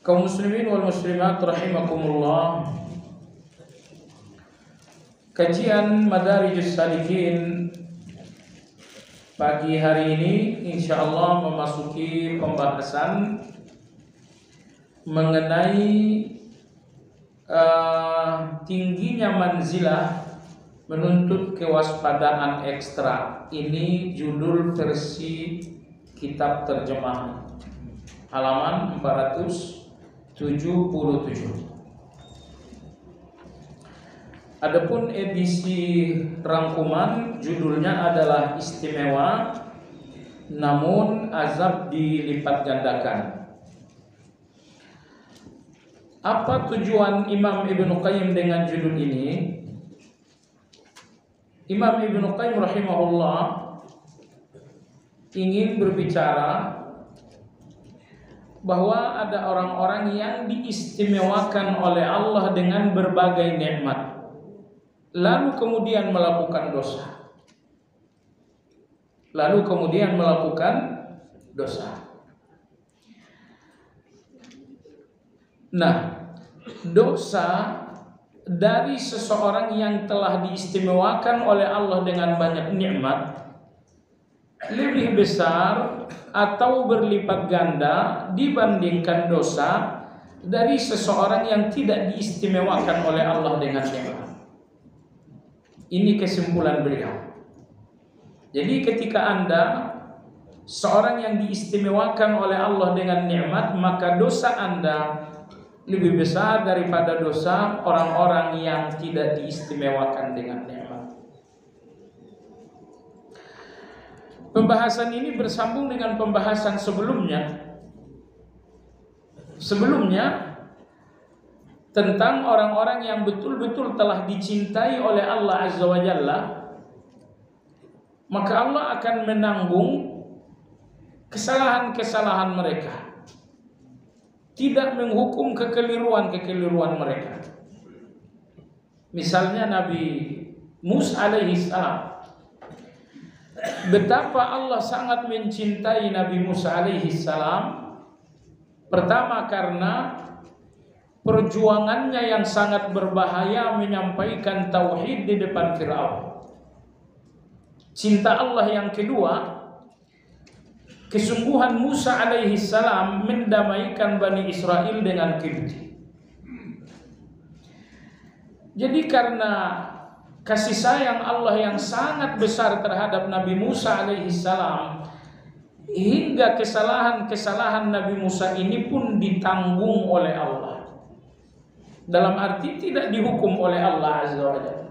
Kaum muslimin wal muslimat rahimakumullah. Kajian Madarijus Salikin pagi hari ini insyaallah memasuki pembahasan mengenai tingginya manzilah menuntut kewaspadaan ekstra. Ini judul versi kitab terjemahan halaman 477. Adapun edisi rangkuman judulnya adalah istimewa namun azab dilipat gandakan. Apa tujuan Imam Ibnu Qayyim dengan judul ini? Imam Ibnu Qayyim rahimahullah ingin berbicara bahwa ada orang-orang yang diistimewakan oleh Allah dengan berbagai nikmat, lalu kemudian melakukan dosa. Nah, dosa dari seseorang yang telah diistimewakan oleh Allah dengan banyak nikmat lebih besar atau berlipat ganda dibandingkan dosa dari seseorang yang tidak diistimewakan oleh Allah dengan nikmat. Ini kesimpulan beliau. Jadi ketika Anda seorang yang diistimewakan oleh Allah dengan nikmat, maka dosa Anda lebih besar daripada dosa orang-orang yang tidak diistimewakan dengan nikmat. Pembahasan ini bersambung dengan pembahasan sebelumnya. Tentang orang-orang yang betul-betul telah dicintai oleh Allah Azza wa Jalla, maka Allah akan menanggung kesalahan-kesalahan mereka, tidak menghukum kekeliruan-kekeliruan mereka. Misalnya Nabi Musa alaihi salam, betapa Allah sangat mencintai Nabi Musa alaihi salam. Pertama karena perjuangannya yang sangat berbahaya menyampaikan tauhid di depan Firaun. Cinta Allah yang kedua, kesungguhan Musa alaihi salam mendamaikan Bani Israel dengan Kipti. Jadi karena kasih sayang Allah yang sangat besar terhadap Nabi Musa alaihi salam, hingga kesalahan-kesalahan Nabi Musa ini pun ditanggung oleh Allah. Dalam arti tidak dihukum oleh Allah Azza wa Jalla.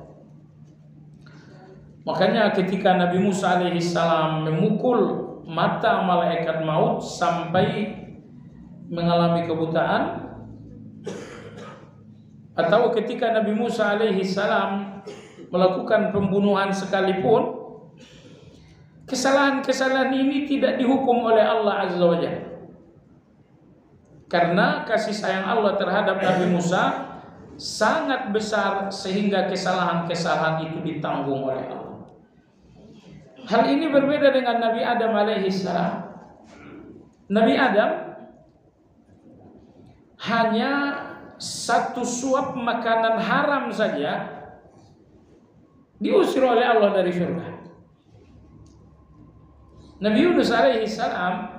Makanya ketika Nabi Musa alaihi salam memukul mata malaikat maut sampai mengalami kebutaan, atau ketika Nabi Musa alaihi salam melakukan pembunuhan sekalipun, kesalahan-kesalahan ini tidak dihukum oleh Allah Azza wa Jalla. Karena kasih sayang Allah terhadap Nabi Musa sangat besar sehingga kesalahan-kesalahan itu ditanggung oleh Allah. Hal ini berbeda dengan Nabi Adam alaihi salam. Nabi Adam hanya satu suap makanan haram saja diusir oleh Allah dari surga. Nabi Yunus alaihi salam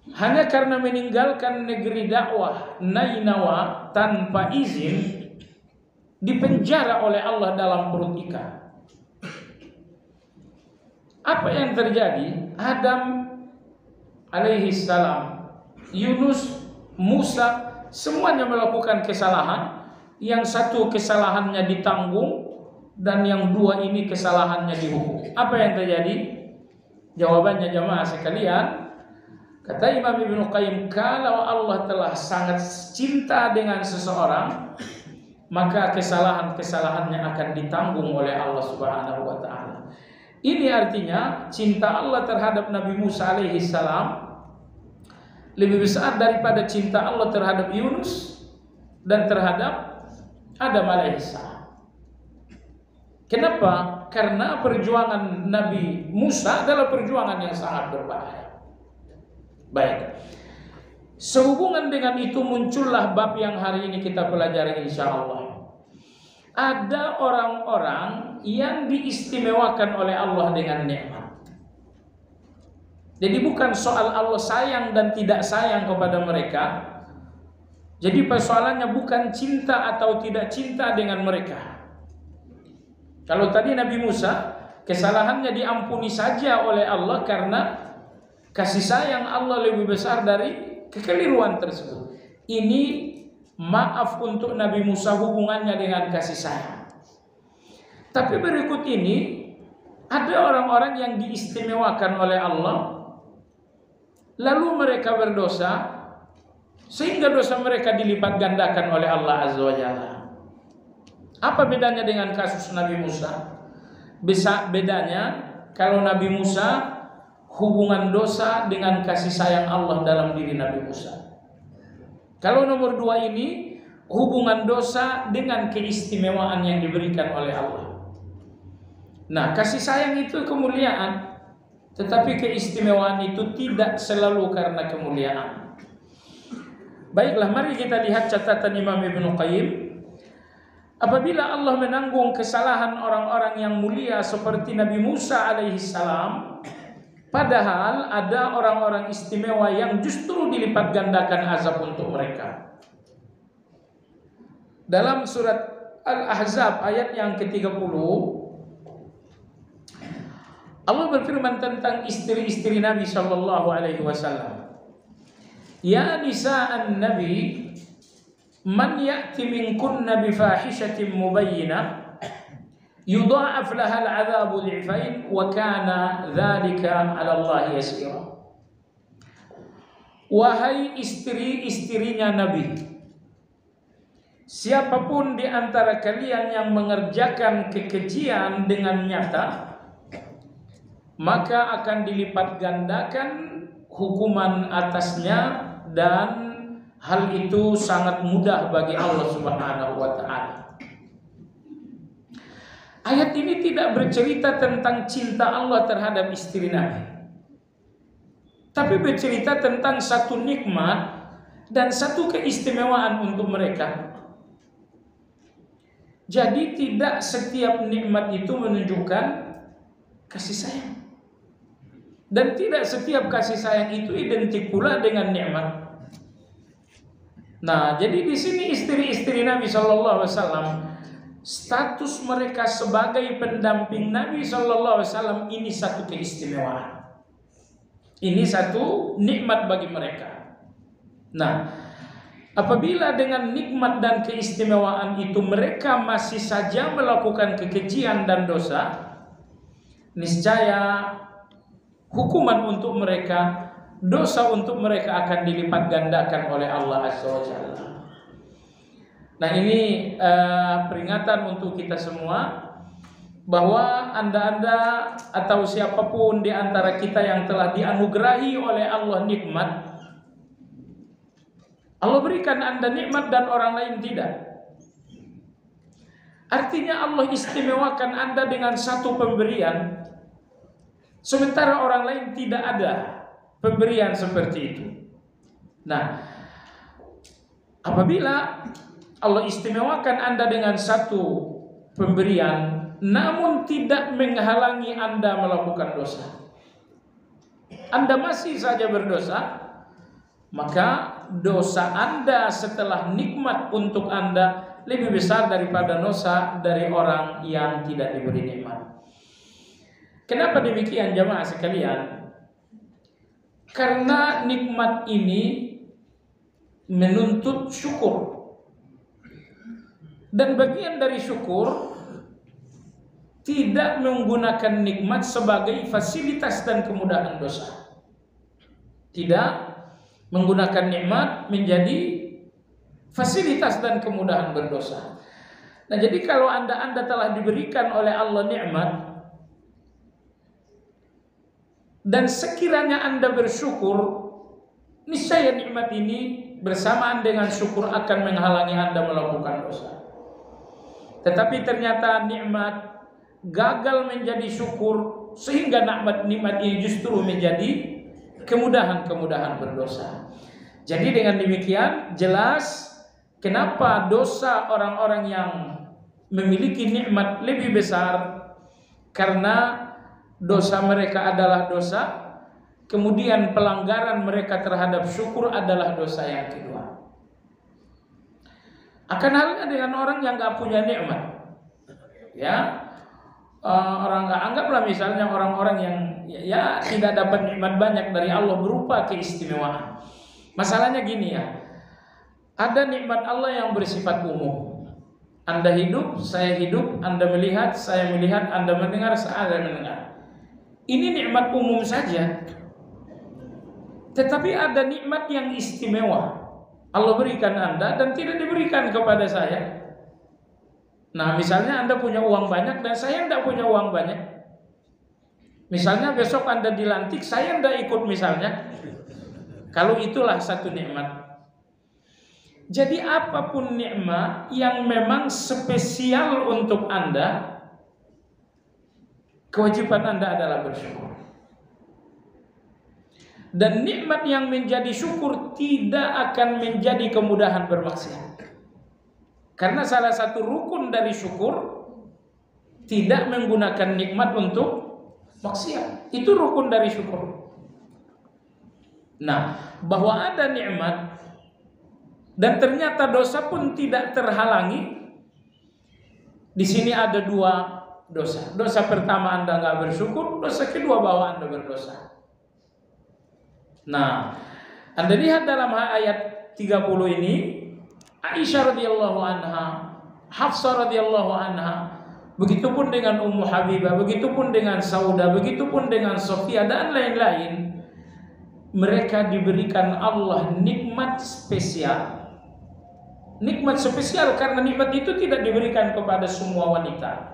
hanya karena meninggalkan negeri dakwah Nainawa tanpa izin dipenjara oleh Allah dalam perut ikan. Apa yang terjadi? Adam alaihi salam, Yunus, Musa, semuanya melakukan kesalahan. Yang satu kesalahannya ditanggung dan yang dua ini kesalahannya dihukum. Apa yang terjadi? Jawabannya jamaah sekalian, kata Imam Ibnu Qayyim, kalau Allah telah sangat cinta dengan seseorang, maka kesalahan-kesalahannya akan ditanggung oleh Allah Subhanahu wa taala. Ini artinya cinta Allah terhadap Nabi Musa alaihi salam lebih besar daripada cinta Allah terhadap Yunus dan terhadap Adam alaihi salam. Kenapa? Karena perjuangan Nabi Musa adalah perjuangan yang sangat berbahaya. Baik. Sehubungan dengan itu muncullah bab yang hari ini kita pelajari insya Allah. Ada orang-orang yang diistimewakan oleh Allah dengan nikmat. Jadi bukan soal Allah sayang dan tidak sayang kepada mereka. Jadi persoalannya bukan cinta atau tidak cinta dengan mereka. Kalau tadi Nabi Musa, kesalahannya diampuni saja oleh Allah karena kasih sayang Allah lebih besar dari kekeliruan tersebut. Ini maaf untuk Nabi Musa hubungannya dengan kasih sayang. Tapi berikut ini ada orang-orang yang diistimewakan oleh Allah, lalu mereka berdosa sehingga dosa mereka dilipat gandakan oleh Allah Azza wa Jalla. Apa bedanya dengan kasus Nabi Musa? Bedanya kalau Nabi Musa hubungan dosa dengan kasih sayang Allah dalam diri Nabi Musa. Kalau nomor 2 ini hubungan dosa dengan keistimewaan yang diberikan oleh Allah. Nah, kasih sayang itu kemuliaan, tetapi keistimewaan itu tidak selalu karena kemuliaan. Baiklah, mari kita lihat catatan Imam Ibnu Qayyim. Apabila Allah menanggung kesalahan orang-orang yang mulia seperti Nabi Musa alaihi salam, padahal ada orang-orang istimewa yang justru dilipat gandakan azab untuk mereka. Dalam surat Al-Ahzab ayat yang ke-30, Allah berfirman tentang istri-istri Nabi sallallahu alaihi wasallam. Ya nisa'an nabi, man ya'ti minkunna bifahishatin mubayyinah yudha'af laha al'adhabu dhi'fain wa kana dzalika 'ala Allah yasira. Wahai istri-istrinya Nabi, siapapun di antara kalian yang mengerjakan kekejian dengan nyata, maka akan dilipat gandakan hukuman atasnya, dan hal itu sangat mudah bagi Allah Subhanahu wa taala. Ayat ini tidak bercerita tentang cinta Allah terhadap istri Nabi, tapi bercerita tentang satu nikmat dan satu keistimewaan untuk mereka. Jadi tidak setiap nikmat itu menunjukkan kasih sayang, dan tidak setiap kasih sayang itu identik pula dengan nikmat. Nah, jadi di sini istri-istri Nabi Shallallahu Alaihi Wasallam, status mereka sebagai pendamping Nabi Shallallahu Alaihi Wasallam ini satu keistimewaan. Ini satu nikmat bagi mereka. Nah, apabila dengan nikmat dan keistimewaan itu mereka masih saja melakukan kekejian dan dosa, niscaya hukuman untuk mereka, dosa untuk mereka akan dilipat gandakan oleh Allah Azza wa Jalla. Nah, ini peringatan untuk kita semua bahwa anda atau siapapun di antara kita yang telah dianugerahi oleh Allah nikmat, Allah berikan anda nikmat dan orang lain tidak. Artinya Allah istimewakan anda dengan satu pemberian, sementara orang lain tidak ada pemberian seperti itu. Nah, apabila Allah istimewakan anda dengan satu pemberian, namun tidak menghalangi anda melakukan dosa, anda masih saja berdosa, maka dosa anda setelah nikmat untuk anda lebih besar daripada dosa dari orang yang tidak diberi nikmat. Kenapa demikian jamaah sekalian? Karena nikmat ini menuntut syukur, dan bagian dari syukur tidak menggunakan nikmat sebagai fasilitas dan kemudahan dosa. Tidak menggunakan nikmat menjadi fasilitas dan kemudahan berdosa. Nah, jadi kalau anda telah diberikan oleh Allah nikmat, dan sekiranya anda bersyukur, niscaya nikmat ini bersamaan dengan syukur akan menghalangi anda melakukan dosa. Tetapi ternyata nikmat gagal menjadi syukur, sehingga nikmat ini justru menjadi kemudahan berdosa. Jadi dengan demikian jelas kenapa dosa orang-orang yang memiliki nikmat lebih besar, karena dosa mereka adalah dosa, kemudian pelanggaran mereka terhadap syukur adalah dosa yang kedua. Akan halnya dengan orang yang nggak punya nikmat, ya, orang nggak, anggaplah misalnya orang-orang yang ya tidak dapat nikmat banyak dari Allah berupa keistimewaan. Masalahnya gini ya, ada nikmat Allah yang bersifat umum. Anda hidup, saya hidup, Anda melihat, saya melihat, Anda mendengar, saya mendengar. Ini nikmat umum saja. Tetapi ada nikmat yang istimewa Allah berikan Anda dan tidak diberikan kepada saya. Nah, misalnya Anda punya uang banyak dan saya tidak punya uang banyak. Misalnya besok Anda dilantik, saya tidak ikut misalnya. Kalau itulah satu nikmat. Jadi apapun nikmat yang memang spesial untuk Anda, kewajiban Anda adalah bersyukur. Dan nikmat yang menjadi syukur tidak akan menjadi kemudahan bermaksiat. Karena salah satu rukun dari syukur tidak menggunakan nikmat untuk maksiat. Itu rukun dari syukur. Nah, bahwa ada nikmat dan ternyata dosa pun tidak terhalangi. Di sini ada dua dosa. Dosa pertama Anda nggak bersyukur, dosa kedua bahwa Anda berdosa. Nah, Anda lihat dalam ayat 30 ini, Aisyah radhiyallahu anha, Hafsah radhiyallahu anha, begitupun dengan Ummu Habibah, begitupun dengan Saudah, begitupun dengan Sofia dan lain-lain. Mereka diberikan Allah nikmat spesial. Nikmat spesial karena nikmat itu tidak diberikan kepada semua wanita.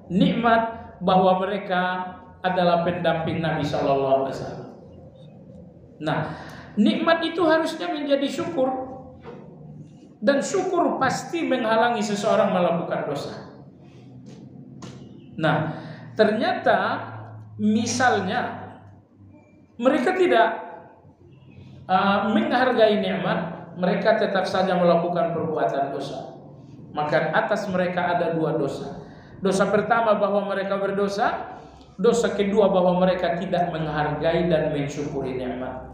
Nikmat bahwa mereka adalah pendamping Nabi sallallahu alaihi wasallam. Nah, nikmat itu harusnya menjadi syukur. Dan syukur pasti menghalangi seseorang melakukan dosa. Nah, ternyata misalnya mereka tidak menghargai nikmat, mereka tetap saja melakukan perbuatan dosa. Maka atas mereka ada dua dosa. Dosa pertama bahwa mereka berdosa, dosa kedua bahwa mereka tidak menghargai dan mensyukuri nikmat.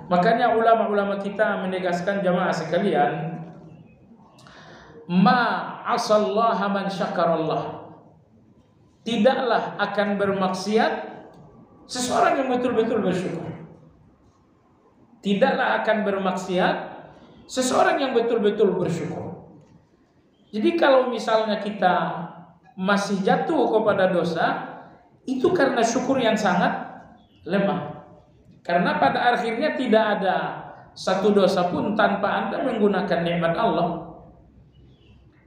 Makanya ulama-ulama kita menegaskan jamaah sekalian, ma asallaha man syakarallah. Tidaklah akan bermaksiat seseorang yang betul-betul bersyukur. Tidaklah akan bermaksiat seseorang yang betul-betul bersyukur. Jadi kalau misalnya kita masih jatuh kepada dosa, itu karena syukur yang sangat lemah. Karena pada akhirnya tidak ada satu dosa pun tanpa Anda menggunakan nikmat Allah.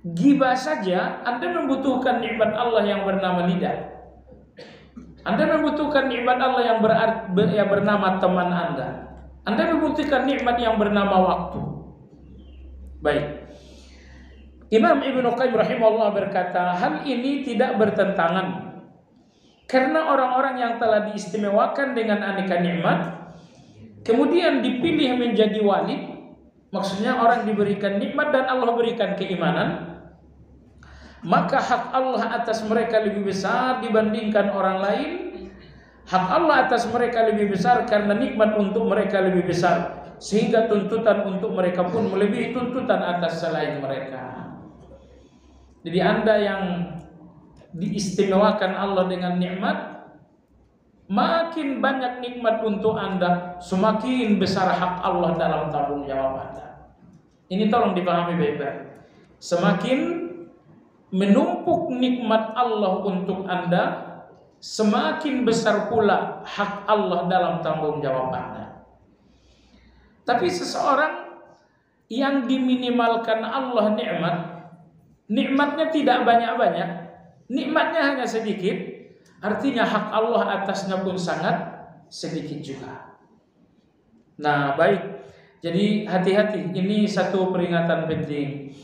Ghibah saja Anda membutuhkan nikmat Allah yang bernama lidah. Anda membutuhkan nikmat Allah yang bernama teman Anda. Anda membutuhkan nikmat yang bernama waktu. Baik. Imam Ibnu Qayyim rahimahullah berkata, hal ini tidak bertentangan. Karena orang-orang yang telah diistimewakan dengan aneka nikmat, kemudian dipilih menjadi wali, maksudnya orang diberikan nikmat dan Allah berikan keimanan, maka hak Allah atas mereka lebih besar dibandingkan orang lain. Hak Allah atas mereka lebih besar karena nikmat untuk mereka lebih besar, sehingga tuntutan untuk mereka pun melebihi tuntutan atas selain mereka. Jadi Anda yang diistimewakan Allah dengan nikmat, makin banyak nikmat untuk Anda, semakin besar hak Allah dalam tanggung jawab Anda. Ini tolong dipahami baik-baik. Semakin menumpuk nikmat Allah untuk Anda, semakin besar pula hak Allah dalam tanggung jawab Anda. Tapi seseorang yang diminimalkan Allah nikmatnya tidak banyak-banyak, nikmatnya hanya sedikit, artinya hak Allah atasnya pun sangat sedikit juga. Nah, baik. Jadi hati-hati, ini satu peringatan penting.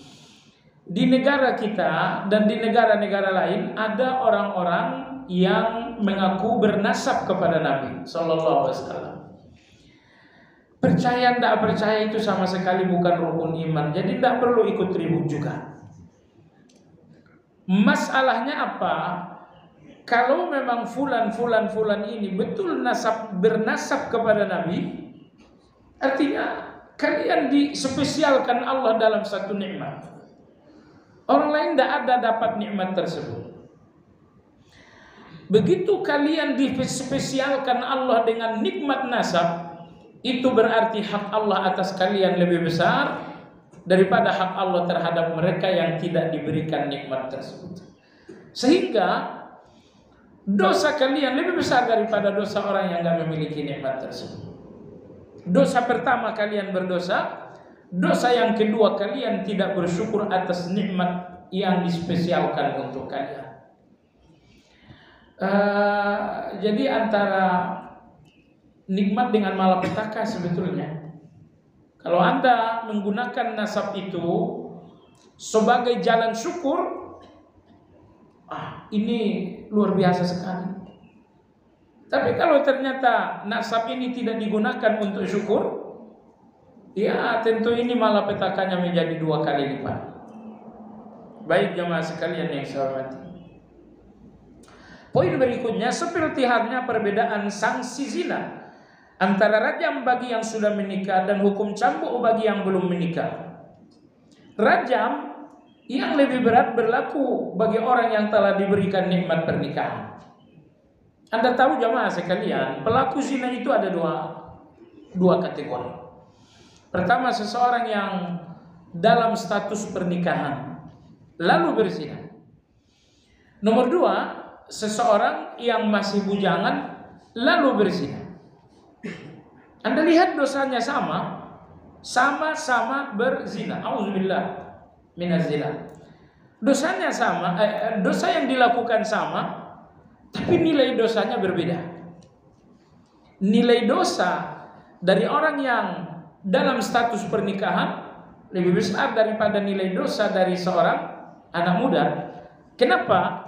Di negara kita dan di negara-negara lain ada orang-orang yang mengaku bernasab kepada Nabi sallallahu alaihi wasallam. Percaya tidak percaya itu sama sekali bukan rukun iman. Jadi tidak perlu ikut ribut juga. Masalahnya apa? Kalau memang fulan ini betul bernasab kepada Nabi, artinya kalian dispesialkan Allah dalam satu nikmat. Orang lain tidak ada dapat nikmat tersebut. Begitu kalian dispesialkan Allah dengan nikmat nasab, itu berarti hak Allah atas kalian lebih besar daripada hak Allah terhadap mereka yang tidak diberikan nikmat tersebut. Sehingga dosa kalian lebih besar daripada dosa orang yang tidak memiliki nikmat tersebut. Dosa pertama kalian berdosa, dosa yang kedua kalian tidak bersyukur atas nikmat yang dispesialkan untuk kalian. Jadi antara nikmat dengan malapetaka sebetulnya. Kalau Anda menggunakan nasab itu sebagai jalan syukur, ini luar biasa sekali. Tapi kalau ternyata nasab ini tidak digunakan untuk syukur, ya tentu ini malapetakanya menjadi 2 kali lipat. Baik jemaah sekalian yang saya hormati. Poin berikutnya, seperti halnya perbedaan sanksi zina antara rajam bagi yang sudah menikah dan hukum cambuk bagi yang belum menikah. Rajam yang lebih berat berlaku bagi orang yang telah diberikan nikmat pernikahan. Anda tahu jamaah sekalian, pelaku zina itu ada dua kategori. Pertama, seseorang yang dalam status pernikahan lalu berzina. Nomor 2, seseorang yang masih bujangan lalu berzina. Anda lihat dosanya sama-sama berzina. Auzubillah minaz zina. Dosanya sama, dosa yang dilakukan sama, tapi nilai dosanya berbeda. Nilai dosa dari orang yang dalam status pernikahan lebih besar daripada nilai dosa dari seorang anak muda. Kenapa?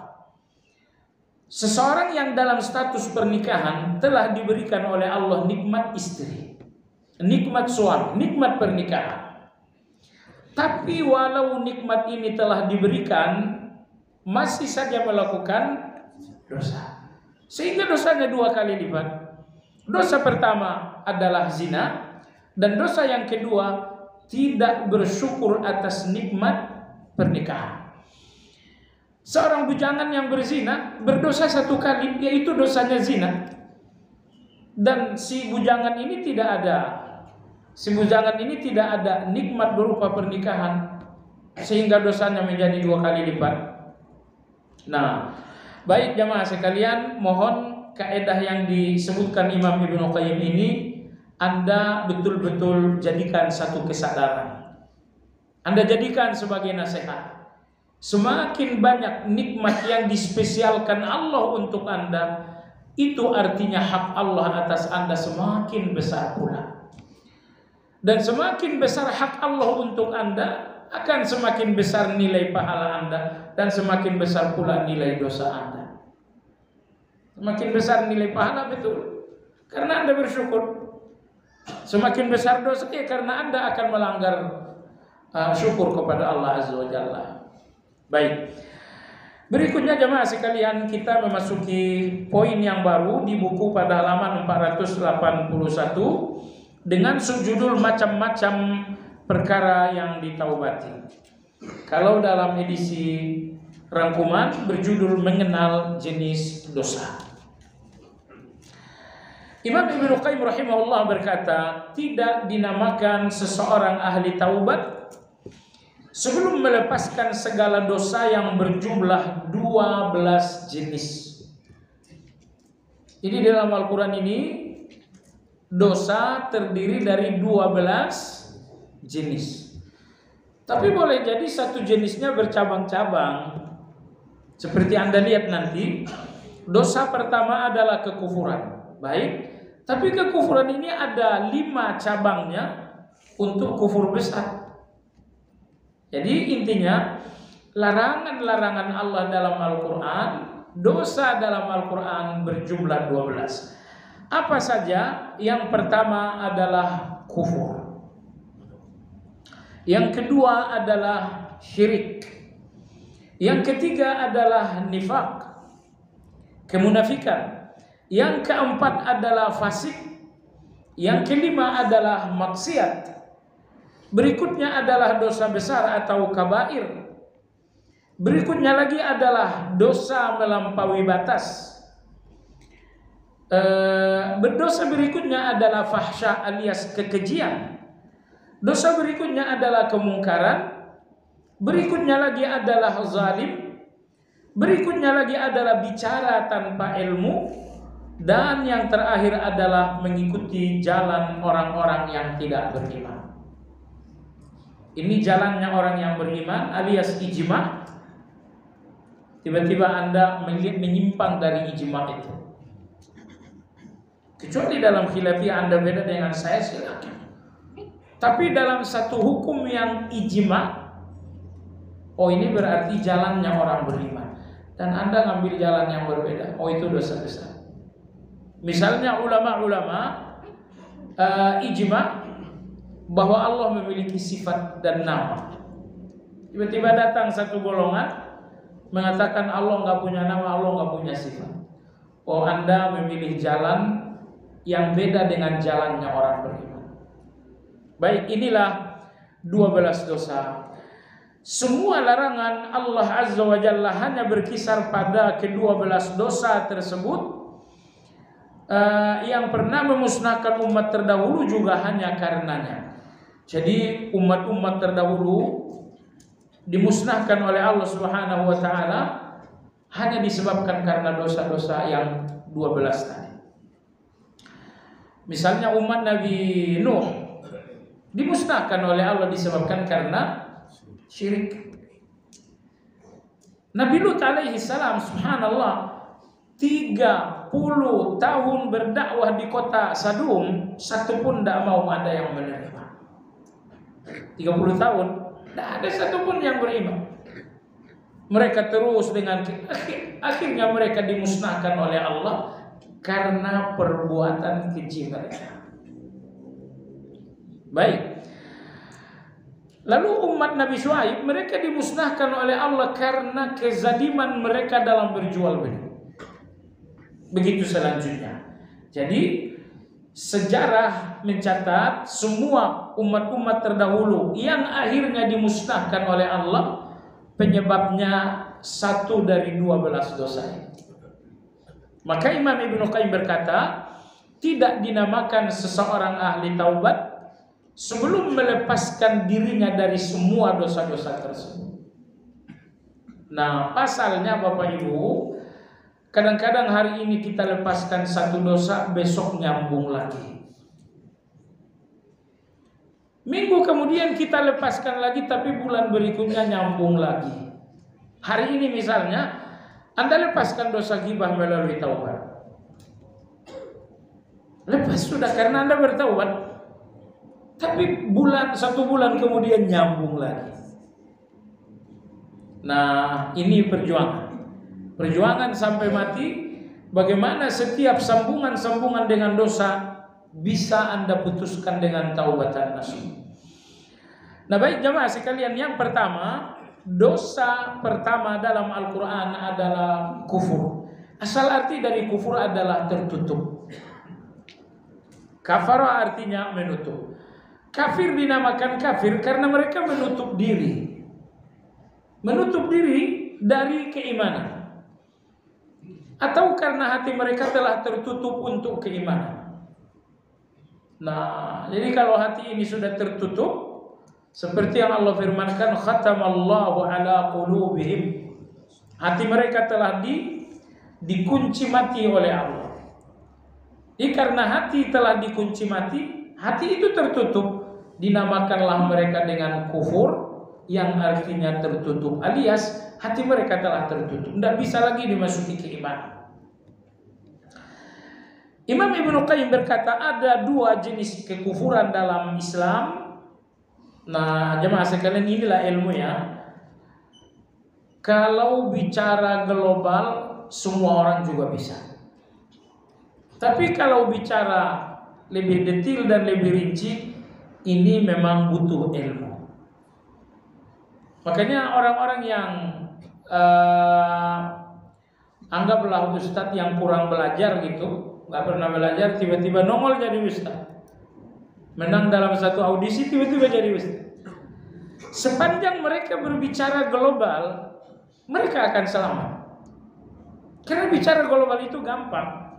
Seseorang yang dalam status pernikahan telah diberikan oleh Allah nikmat istri, nikmat suami, nikmat pernikahan. Tapi walau nikmat ini telah diberikan, masih saja melakukan dosa. Sehingga dosanya 2 kali lipat. Dosa pertama adalah zina, dan dosa yang kedua tidak bersyukur atas nikmat pernikahan. Seorang bujangan yang berzina berdosa 1 kali, yaitu dosanya zina. Dan si bujangan ini tidak ada nikmat berupa pernikahan, sehingga dosanya menjadi 2 kali lipat. Nah, baik jamaah sekalian, mohon kaidah yang disebutkan Imam Ibnu Qayyim ini Anda betul-betul jadikan satu kesadaran. Anda jadikan sebagai nasihat. Semakin banyak nikmat yang dispesialkan Allah untuk Anda, itu artinya hak Allah atas Anda semakin besar pula. Dan semakin besar hak Allah untuk Anda, akan semakin besar nilai pahala Anda, dan semakin besar pula nilai dosa Anda. Semakin besar nilai pahala, betul, karena Anda bersyukur. Semakin besar dosa, karena Anda akan melanggar syukur kepada Allah Azza wa Jalla. Baik, berikutnya jemaah sekalian, kita memasuki poin yang baru di buku pada halaman 481 dengan subjudul macam-macam perkara yang ditaubati. Kalau dalam edisi rangkuman berjudul mengenal jenis dosa. Imam Ibnu Qayyim rahimahullah berkata, tidak dinamakan seseorang ahli taubat sebelum melepaskan segala dosa yang berjumlah 12 jenis. Jadi dalam Al-Quran ini dosa terdiri dari 12 jenis. Tapi boleh jadi satu jenisnya bercabang-cabang. Seperti Anda lihat nanti, dosa pertama adalah kekufuran. Baik, tapi kekufuran ini ada 5 cabangnya untuk kufur besar. Jadi intinya, larangan-larangan Allah dalam Al-Quran, dosa dalam Al-Quran berjumlah 12. Apa saja? Yang pertama adalah kufur. Yang kedua adalah syirik. Yang ketiga adalah nifak, kemunafikan. Yang keempat adalah fasik. Yang kelima adalah maksiat. Berikutnya adalah dosa besar atau kabair. Berikutnya lagi adalah dosa melampaui batas. Berdosa berikutnya adalah fahsya alias kekejian. Dosa berikutnya adalah kemungkaran. Berikutnya lagi adalah zalim. Berikutnya lagi adalah bicara tanpa ilmu. Dan yang terakhir adalah mengikuti jalan orang-orang yang tidak beriman. Ini jalannya orang yang beriman alias ijma. Tiba-tiba Anda menyimpang dari ijma itu. Kecuali dalam khilafiyah Anda beda dengan saya, silakan. Tapi dalam satu hukum yang ijma, oh ini berarti jalannya orang beriman. Dan Anda ngambil jalan yang berbeda, oh itu dosa besar. Misalnya ulama-ulama ijma bahwa Allah memiliki sifat dan nama. Tiba-tiba datang satu golongan mengatakan Allah nggak punya nama, Allah nggak punya sifat. Oh, Anda memilih jalan yang beda dengan jalannya orang beriman. Baik, inilah 12 dosa. Semua larangan Allah Azza wa Jalla hanya berkisar pada ke-12 dosa tersebut. Yang pernah memusnahkan umat terdahulu juga hanya karenanya. Jadi umat-umat terdahulu dimusnahkan oleh Allah Subhanahu wa taala hanya disebabkan karena dosa-dosa yang 12 tadi. Misalnya umat Nabi Nuh dimusnahkan oleh Allah disebabkan karena syirik. Nabi Lut alaihi salam, subhanallah, 30 tahun berdakwah di kota Sadum, satu pun tidak mau ada yang menerima. 30 tahun, tidak ada satu pun yang beriman. Mereka terus dengan akhirnya mereka dimusnahkan oleh Allah karena perbuatan keji mereka. Baik. Lalu umat Nabi Syuaib mereka dimusnahkan oleh Allah karena kezaliman mereka dalam berjual beli. Begitu selanjutnya. Jadi sejarah mencatat semua umat-umat terdahulu yang akhirnya dimusnahkan oleh Allah penyebabnya satu dari 12 dosa. Maka Imam Ibnu Qayyim berkata, tidak dinamakan seseorang ahli taubat sebelum melepaskan dirinya dari semua dosa-dosa tersebut. Nah, pasalnya Bapak Ibu, kadang-kadang hari ini kita lepaskan satu dosa, besok nyambung lagi. Minggu kemudian kita lepaskan lagi, tapi bulan berikutnya nyambung lagi. Hari ini misalnya, Anda lepaskan dosa ghibah melalui taubat. Lepas sudah karena Anda bertaubat. Tapi satu bulan kemudian nyambung lagi. Nah, ini perjuangan. Perjuangan sampai mati. Bagaimana setiap sambungan-sambungan dengan dosa bisa Anda putuskan dengan taubatan nasuh. Nah, baik jemaah sekalian, yang pertama, dosa pertama dalam Al-Quran adalah kufur. Asal arti dari kufur adalah tertutup. Kafara artinya menutup. Kafir dinamakan kafir karena mereka menutup diri. Menutup diri dari keimanan. Atau karena hati mereka telah tertutup untuk keimanan. Nah, jadi kalau hati ini sudah tertutup, seperti yang Allah firmankan, khatamallahu ala qulubihim. Hati mereka telah dikunci mati oleh Allah. Jadi karena hati telah dikunci mati, hati itu tertutup, dinamakanlah mereka dengan kufur, yang artinya tertutup, alias hati mereka telah tertutup, tidak bisa lagi dimasuki keimanan. Imam Ibnu Qayyim berkata ada 2 jenis kekufuran dalam Islam. Nah, jemaah sekalian, inilah ilmunya. Kalau bicara global, semua orang juga bisa. Tapi kalau bicara lebih detail dan lebih rinci, ini memang butuh ilmu. Makanya orang-orang yang anggaplah ustadz yang kurang belajar gitu, nggak pernah belajar, tiba-tiba nongol jadi ustadz, menang dalam satu audisi tiba-tiba jadi ustadz. Sepanjang mereka berbicara global, mereka akan selamat. Karena bicara global itu gampang.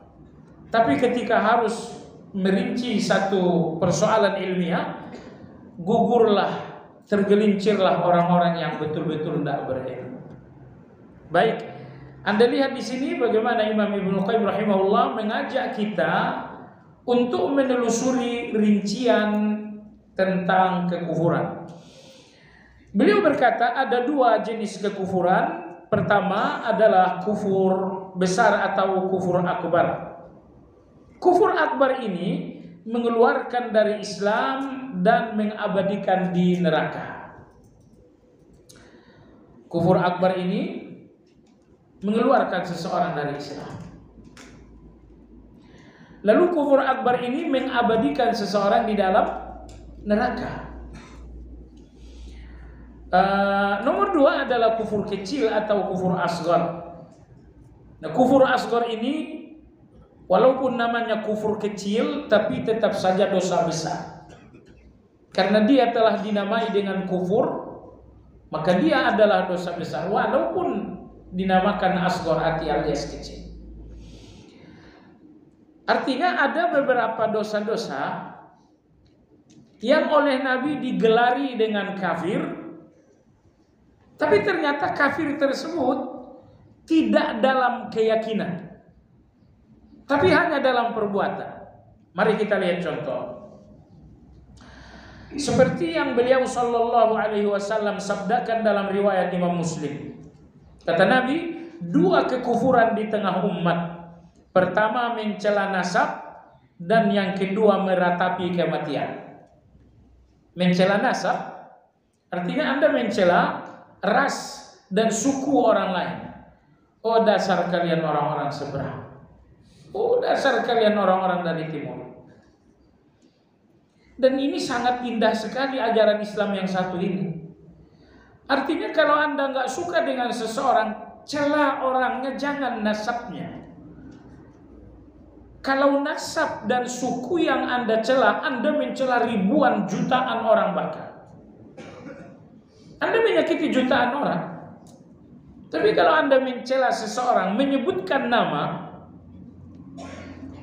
Tapi ketika harus merinci satu persoalan ilmiah, gugurlah, tergelincirlah orang-orang yang betul-betul tidak berilmu. Baik, Anda lihat di sini bagaimana Imam Ibnu Qayyim rahimahullah mengajak kita untuk menelusuri rincian tentang kekufuran. Beliau berkata ada dua jenis kekufuran. Pertama adalah kufur besar atau kufur akbar. Kufur akbar ini mengeluarkan dari Islam dan mengabadikan di neraka. Kufur akbar ini mengeluarkan seseorang dari Islam. Lalu kufur akbar ini mengabadikan seseorang di dalam neraka. Nomor dua adalah kufur kecil atau kufur asghar. Nah, kufur asghar ini walaupun namanya kufur kecil, tapi tetap saja dosa besar. Karena dia telah dinamai dengan kufur, maka dia adalah dosa besar. Walaupun dinamakan asghar alias kecil. Artinya ada beberapa dosa-dosa yang oleh Nabi digelari dengan kafir, tapi ternyata kafir tersebut tidak dalam keyakinan, tapi hanya dalam perbuatan. Mari kita lihat contoh. Seperti yang beliau sallallahu alaihi wasallam sabdakan dalam riwayat Imam Muslim. Kata Nabi, dua kekufuran di tengah umat. Pertama mencela nasab dan yang kedua meratapi kematian. Mencela nasab artinya Anda mencela ras dan suku orang lain. Oh, dasar kalian orang-orang seberang. Oh, dasar kalian orang-orang dari timur. Dan ini sangat indah sekali ajaran Islam yang satu ini. Artinya kalau Anda nggak suka dengan seseorang, cela orangnya, jangan nasabnya. Kalau nasab dan suku yang Anda cela, Anda mencela ribuan jutaan orang bahkan. Anda menyakiti jutaan orang. Tapi kalau Anda mencela seseorang, menyebutkan nama,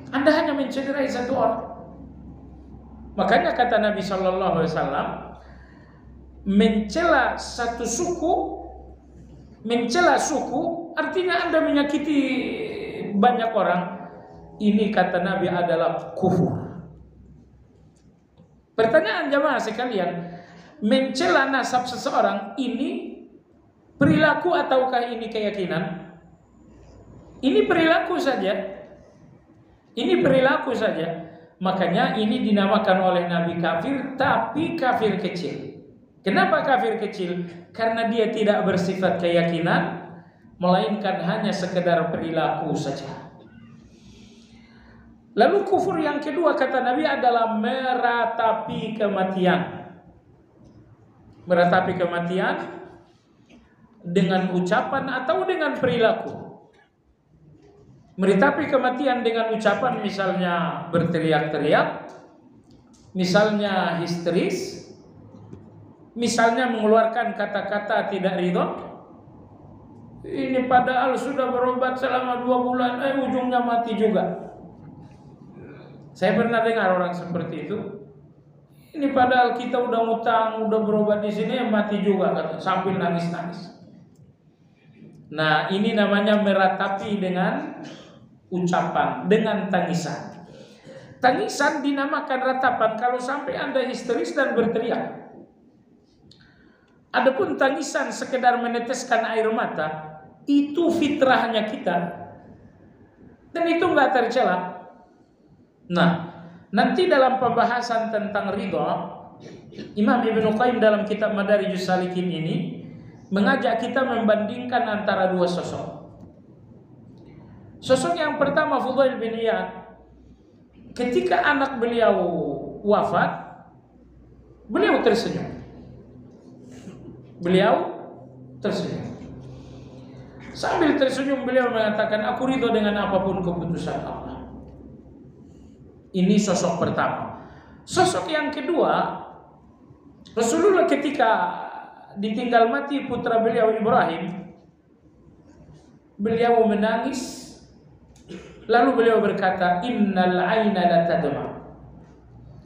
Anda hanya mencederai satu orang. Makanya kata Nabi Shallallahu Alaihi Wasallam, mencela satu suku, mencela suku, artinya Anda menyakiti banyak orang. Ini kata Nabi adalah kufur. Pertanyaan jamaah sekalian, mencela nasab seseorang ini perilaku ataukah ini keyakinan? Ini perilaku saja. Ini perilaku saja. Makanya ini dinamakan oleh Nabi kafir, tapi kafir kecil. Kenapa kafir kecil? Karena dia tidak bersifat keyakinan, melainkan hanya sekedar perilaku saja. Lalu kufur yang kedua kata Nabi adalah meratapi kematian. Meratapi kematian dengan ucapan atau dengan perilaku. Meratapi kematian dengan ucapan, misalnya berteriak-teriak, misalnya histeris, misalnya mengeluarkan kata-kata tidak ridho. Ini padahal sudah berobat selama 2 bulan, ujungnya mati juga. Saya pernah dengar orang seperti itu. Ini padahal kita udah ngutang, udah berobat di sini, mati juga, kata, sambil nangis-nangis. Nah, ini namanya meratapi dengan ucapan, dengan tangisan. Tangisan dinamakan ratapan kalau sampai Anda histeris dan berteriak. Adapun tangisan sekedar meneteskan air mata, itu fitrahnya kita, dan itu nggak tercela. Nah, nanti dalam pembahasan tentang ridho, Imam Ibnu Qayyim dalam kitab Madarijus Salikin ini mengajak kita membandingkan antara dua sosok. Sosok yang pertama Fudail bin Iyad, ketika anak beliau wafat, Beliau tersenyum. Beliau tersenyum. Sambil tersenyum beliau mengatakan, aku ridho dengan apapun keputusan Allah. Ini sosok pertama. Sosok yang kedua, Rasulullah ketika ditinggal mati putra beliau Ibrahim, beliau menangis. Lalu beliau berkata, innal aina la tadma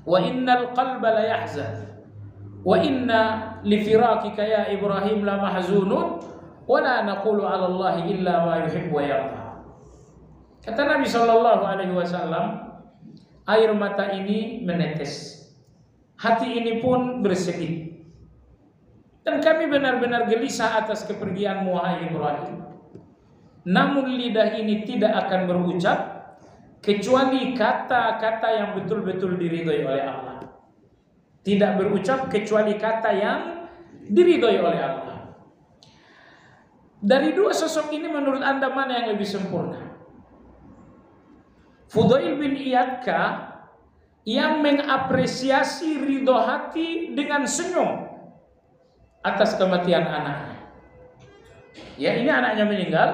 wa innal qalba la yahzan wa inna li firakika ya Ibrahim la mahzunun wa la naqulu 'ala Allah illa ma yuhibbu wa yarda. Kata Nabi sallallahu alaihi wasallam, air mata ini menetes, hati ini pun bersedih, dan kami benar-benar gelisah atas kepergianmu wahai Ibrahim. Namun lidah ini tidak akan berucap kecuali kata-kata yang betul-betul diridhoi oleh Allah. Tidak berucap kecuali kata yang diridhoi oleh Allah. Dari dua sosok ini menurut Anda mana yang lebih sempurna? Fudail bin Iyadkah yang mengapresiasi ridho hati dengan senyum atas kematian anaknya? Ya, ini anaknya meninggal.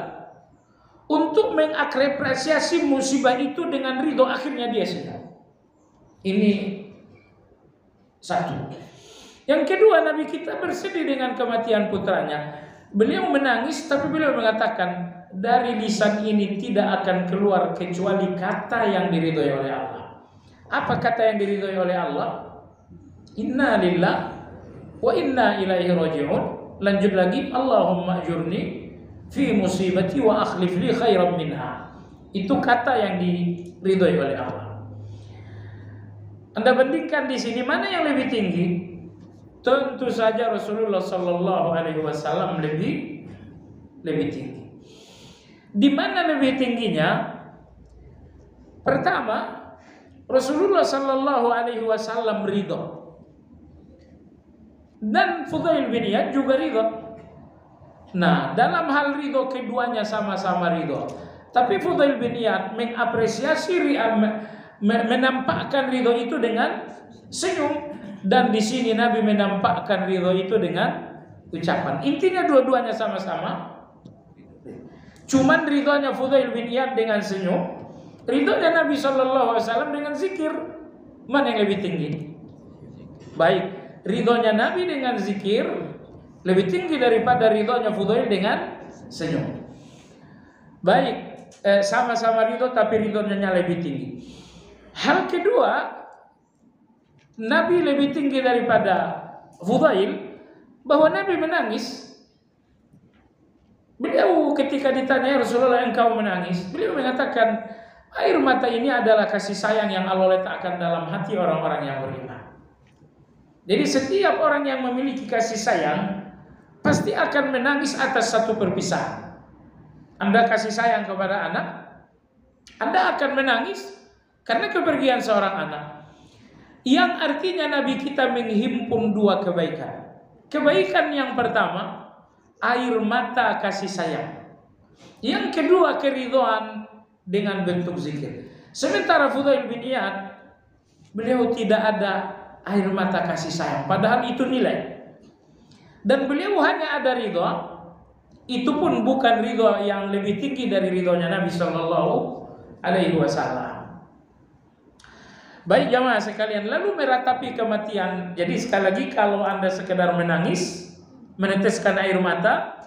Untuk mengapresiasi musibah itu dengan ridho, akhirnya dia senyum. Ini satu. Yang kedua, Nabi kita bersedih dengan kematian putranya. Beliau menangis, tapi beliau mengatakan, dari lisan ini tidak akan keluar kecuali kata yang diridhoi oleh Allah. Apa kata yang diridhoi oleh Allah? Inna lillah wa inna ilaihi raji'un. Lanjut lagi, Allahumma ajurni fi musibati wa akhlif li khairan minha. Itu kata yang diridhoi oleh Allah. Anda bandingkan di sini mana yang lebih tinggi? Tentu saja Rasulullah sallallahu alaihi wasallam lebih tinggi. Di mana lebih tingginya? Pertama, Rasulullah sallallahu alaihi wasallam ridho, dan Fudail bin Iyad juga ridho. Nah, dalam hal ridho keduanya sama-sama ridho. Tapi Fudail bin Iyad mengapresiasi, menampakkan ridho itu dengan senyum, dan di sini Nabi menampakkan ridho itu dengan ucapan. Intinya dua-duanya sama-sama. Cuman ridhonya Fudail bin Iyad dengan senyum, ridhonya Nabi sallallahu alaihi wasallam dengan zikir. Mana yang lebih tinggi? Baik, ridhonya Nabi dengan zikir lebih tinggi daripada ridhonya Fudail dengan senyum. Baik, sama-sama ridho tapi ridhonya lebih tinggi. Hal kedua, Nabi lebih tinggi daripada Fudail, bahwa Nabi menangis. Beliau ketika ditanya, Rasulullah engkau menangis, beliau mengatakan, air mata ini adalah kasih sayang yang Allah letakkan dalam hati orang-orang yang beriman. Jadi setiap orang yang memiliki kasih sayang pasti akan menangis atas satu perpisahan. Anda kasih sayang kepada anak, Anda akan menangis karena kepergian seorang anak. Yang artinya Nabi kita menghimpun dua kebaikan. Kebaikan yang pertama, air mata kasih sayang. Yang kedua, keridhaan dengan bentuk zikir. Sementara Fudail bin Iyad, beliau tidak ada air mata kasih sayang, padahal itu nilai. Dan beliau hanya ada ridho, itu pun bukan ridho yang lebih tinggi dari ridhonya Nabi sallallahu alaihi wasallam. Baik jamaah sekalian, lalu meratapi kematian. Jadi sekali lagi, kalau Anda sekedar menangis, meneteskan air mata,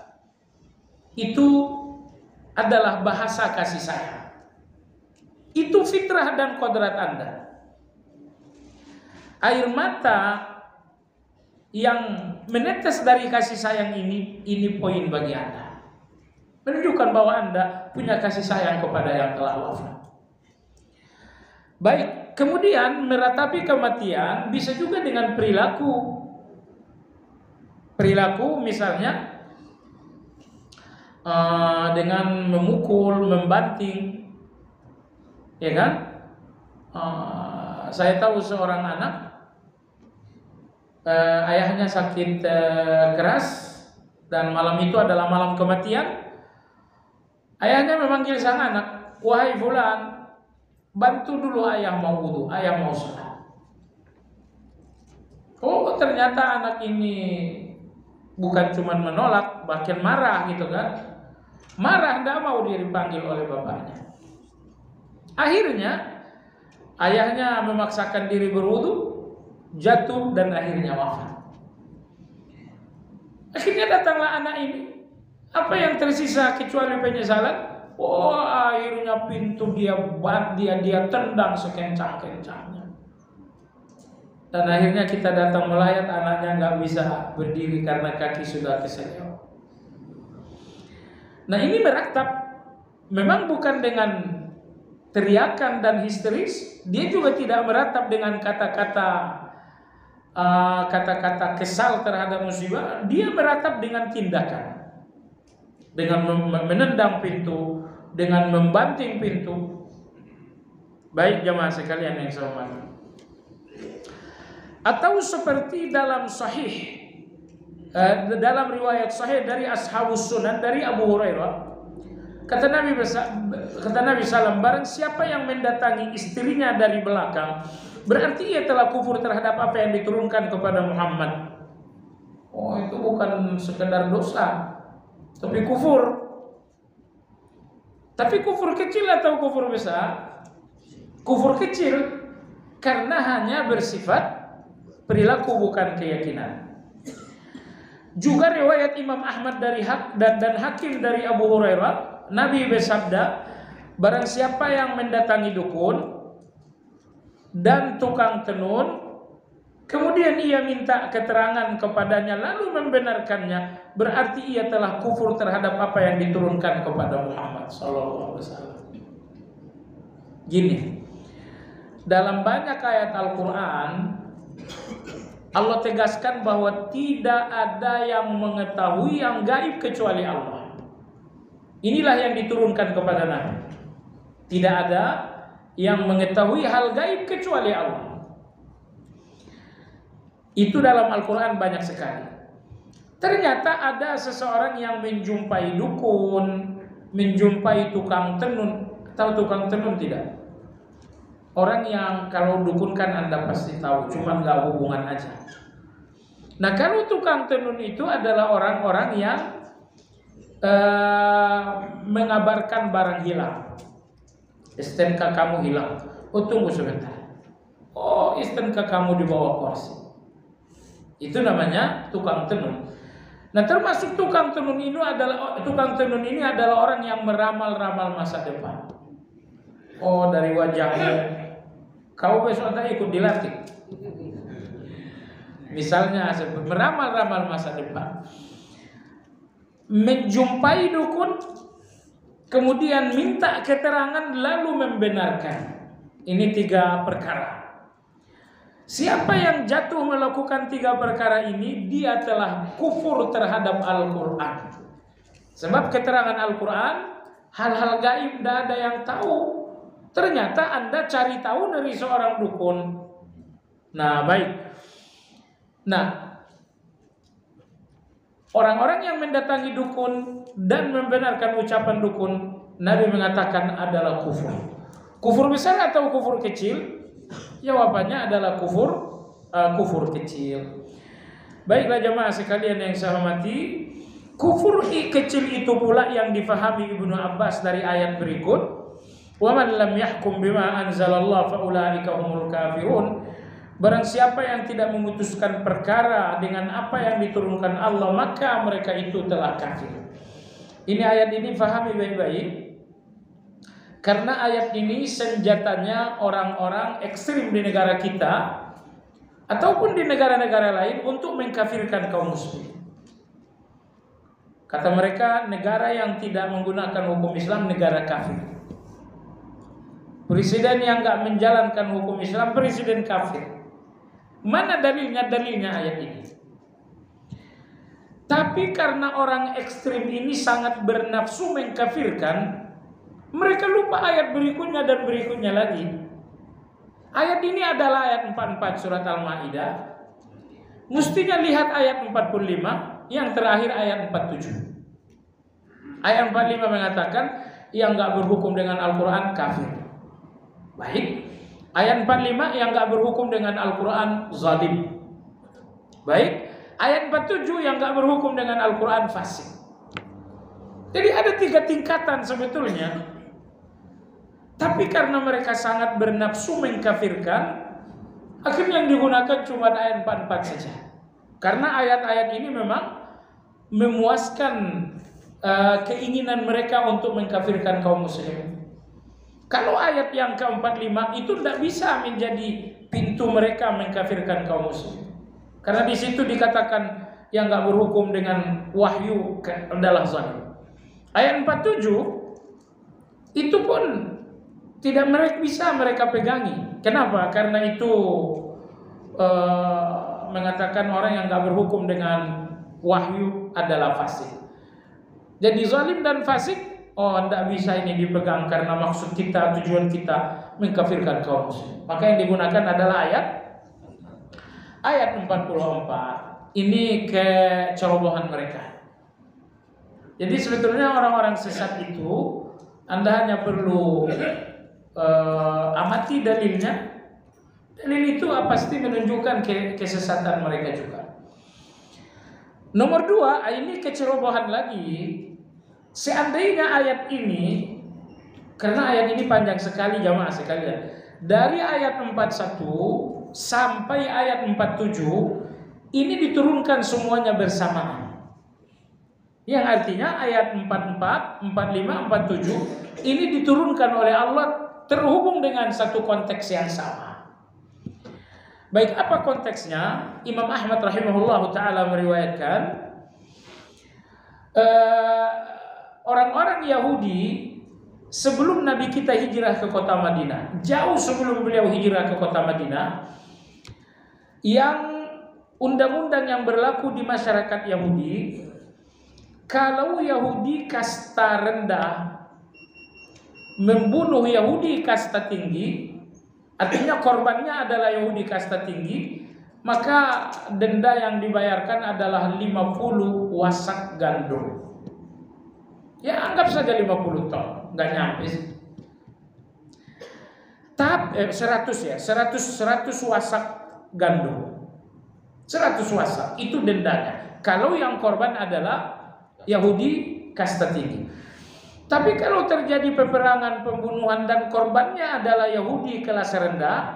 itu adalah bahasa kasih sayang. Itu fitrah dan kodrat Anda. Air mata yang menetes dari kasih sayang ini poin bagi Anda. Menunjukkan bahwa Anda punya kasih sayang kepada yang telah wafat. Baik, kemudian meratapi kematian bisa juga dengan perilaku. Perilaku misalnya dengan memukul, membanting, ya kan? Saya tahu seorang anak, ayahnya sakit keras, dan malam itu adalah malam kematian. Ayahnya memanggil sang anak, wahai fulan, bantu dulu ayah mau wudu, ayah mau sholat. Oh, ternyata anak ini bukan cuma menolak, bahkan marah gitu kan. Marah, tidak mau dia dipanggil oleh bapaknya. Akhirnya ayahnya memaksakan diri berwudu, jatuh dan akhirnya wafat. Akhirnya datanglah anak ini. Apa yang tersisa kecuali penyesalan? Oh, akhirnya pintu dia tendang sekencang-kencangnya. Dan akhirnya kita datang melayat, anaknya nggak bisa berdiri karena kaki sudah keseleo. Nah, ini meratap. Memang bukan dengan teriakan dan histeris, dia juga tidak meratap dengan kata-kata kesal terhadap musibah. Dia meratap dengan tindakan, dengan menendang pintu, dengan membanting pintu. Baik jamaah sekalian yang saya hormati. Atau seperti dalam sahih, dalam riwayat sahih dari Ashabus Sunan dari Abu Hurairah, kata Nabi SAW, barang siapa yang mendatangi istrinya dari belakang, berarti ia telah kufur terhadap apa yang diturunkan kepada Muhammad. Oh, itu bukan sekedar dosa, tapi kufur. Tapi kufur kecil atau kufur besar? Kufur kecil, karena hanya bersifat perilaku bukan keyakinan. Juga riwayat Imam Ahmad dan Hakim dari Abu Hurairah, Nabi bersabda, barang siapa yang mendatangi dukun dan tukang tenun, kemudian ia minta keterangan kepadanya lalu membenarkannya, berarti ia telah kufur terhadap apa yang diturunkan kepada Muhammad SAW. Gini, dalam banyak ayat Al-Quran Allah tegaskan bahwa tidak ada yang mengetahui yang gaib kecuali Allah. Inilah yang diturunkan kepada Nabi. Tidak ada yang mengetahui hal gaib kecuali Allah. Itu dalam Al-Quran banyak sekali. Ternyata ada seseorang yang menjumpai dukun, menjumpai tukang tenun. Tahu tukang tenun tidak? Orang yang kalau dukun kan Anda pasti tahu, cuma nggak hubungan aja. Nah, kalau tukang tenun itu adalah orang-orang yang mengabarkan barang hilang. STNK kamu hilang. Oh, tunggu sebentar. Oh, STNK kamu di bawah kursi. Itu namanya tukang tenun. Nah, termasuk tukang tenun ini adalah orang yang meramal-ramal masa depan. Oh, dari wajahmu kau besok tak ikut dilatih. Misalnya meramal-ramal masa depan. Menjumpai dukun, kemudian minta keterangan lalu membenarkan. Ini 3 perkara. Siapa yang jatuh melakukan 3 perkara ini, dia telah kufur terhadap Al-Quran. Sebab keterangan Al-Quran, hal-hal gaib tidak ada yang tahu. Ternyata Anda cari tahu dari seorang dukun. Nah, baik. Nah, orang-orang yang mendatangi dukun dan membenarkan ucapan dukun, Nabi mengatakan adalah kufur. Kufur besar atau kufur kecil? Jawabannya adalah kufur kecil. Baiklah jemaah sekalian yang saya hormati, kufur kecil itu pula yang difahami Ibnu Abbas dari ayat berikut. Wa man lam yahkum bima anzalallah fa ulaika humul kafirun. Barang siapa yang tidak memutuskan perkara dengan apa yang diturunkan Allah, maka mereka itu telah kafir. Ini ayat ini fahami baik-baik, karena ayat ini senjatanya orang-orang ekstrim di negara kita ataupun di negara-negara lain untuk mengkafirkan kaum muslim. Kata mereka, negara yang tidak menggunakan hukum Islam negara kafir. Presiden yang enggak menjalankan hukum Islam presiden kafir. Mana dalilnya? Dalilnya ayat ini. Tapi karena orang ekstrim ini sangat bernafsu mengkafirkan, mereka lupa ayat berikutnya dan berikutnya lagi. Ayat ini adalah ayat 44 surat Al-Maidah. Mestinya lihat ayat 45, yang terakhir ayat 47. Ayat 45 mengatakan yang enggak berhukum dengan Al-Quran kafir. Baik. Ayat 45 yang enggak berhukum dengan Al-Quran zalim. Baik, ayat 47 yang nggak berhukum dengan Al-Quran fasik. Jadi ada 3 tingkatan sebetulnya. Tapi karena mereka sangat bernafsu mengkafirkan, akhirnya yang digunakan cuma ayat 44 saja. Karena ayat-ayat ini memang memuaskan keinginan mereka untuk mengkafirkan kaum muslimin. Kalau ayat yang ke-45 itu tidak bisa menjadi pintu mereka mengkafirkan kaum muslimin. Karena di situ dikatakan yang nggak berhukum dengan wahyu adalah zalim. Ayat 47 itu pun tidak bisa mereka pegangi. Kenapa? Karena itu mengatakan orang yang nggak berhukum dengan wahyu adalah fasik. Jadi zalim dan fasik, tidak bisa ini dipegang karena maksud kita, tujuan kita mengkafirkan kaum muslim. Maka yang digunakan adalah ayat 44. Ini kecerobohan mereka. Jadi sebetulnya orang-orang sesat itu Anda hanya perlu amati dalilnya. Dalil itu pasti menunjukkan kesesatan mereka juga. Nomor 2, ini kecerobohan lagi. Seandainya ayat ini, karena ayat ini panjang sekali jamaah sekalian, dari ayat 41 sampai ayat 47 ini diturunkan semuanya bersamaan. Yang artinya ayat 44, 45, 47 ini diturunkan oleh Allah terhubung dengan satu konteks yang sama. Baik, apa konteksnya? Imam Ahmad rahimahullah ta'ala meriwayatkan orang-orang Yahudi sebelum Nabi kita hijrah ke kota Madinah, jauh sebelum beliau hijrah ke kota Madinah, yang undang-undang yang berlaku di masyarakat Yahudi, kalau Yahudi kasta rendah membunuh Yahudi kasta tinggi, artinya korbannya adalah Yahudi kasta tinggi, maka denda yang dibayarkan adalah 50 wasak gandum. Ya anggap saja 50 ton, nggak nyampe sih. 100 wasak gandum. 100 wasak itu dendanya. Kalau yang korban adalah Yahudi kasta tinggi. Tapi kalau terjadi peperangan, pembunuhan dan korbannya adalah Yahudi kelas rendah,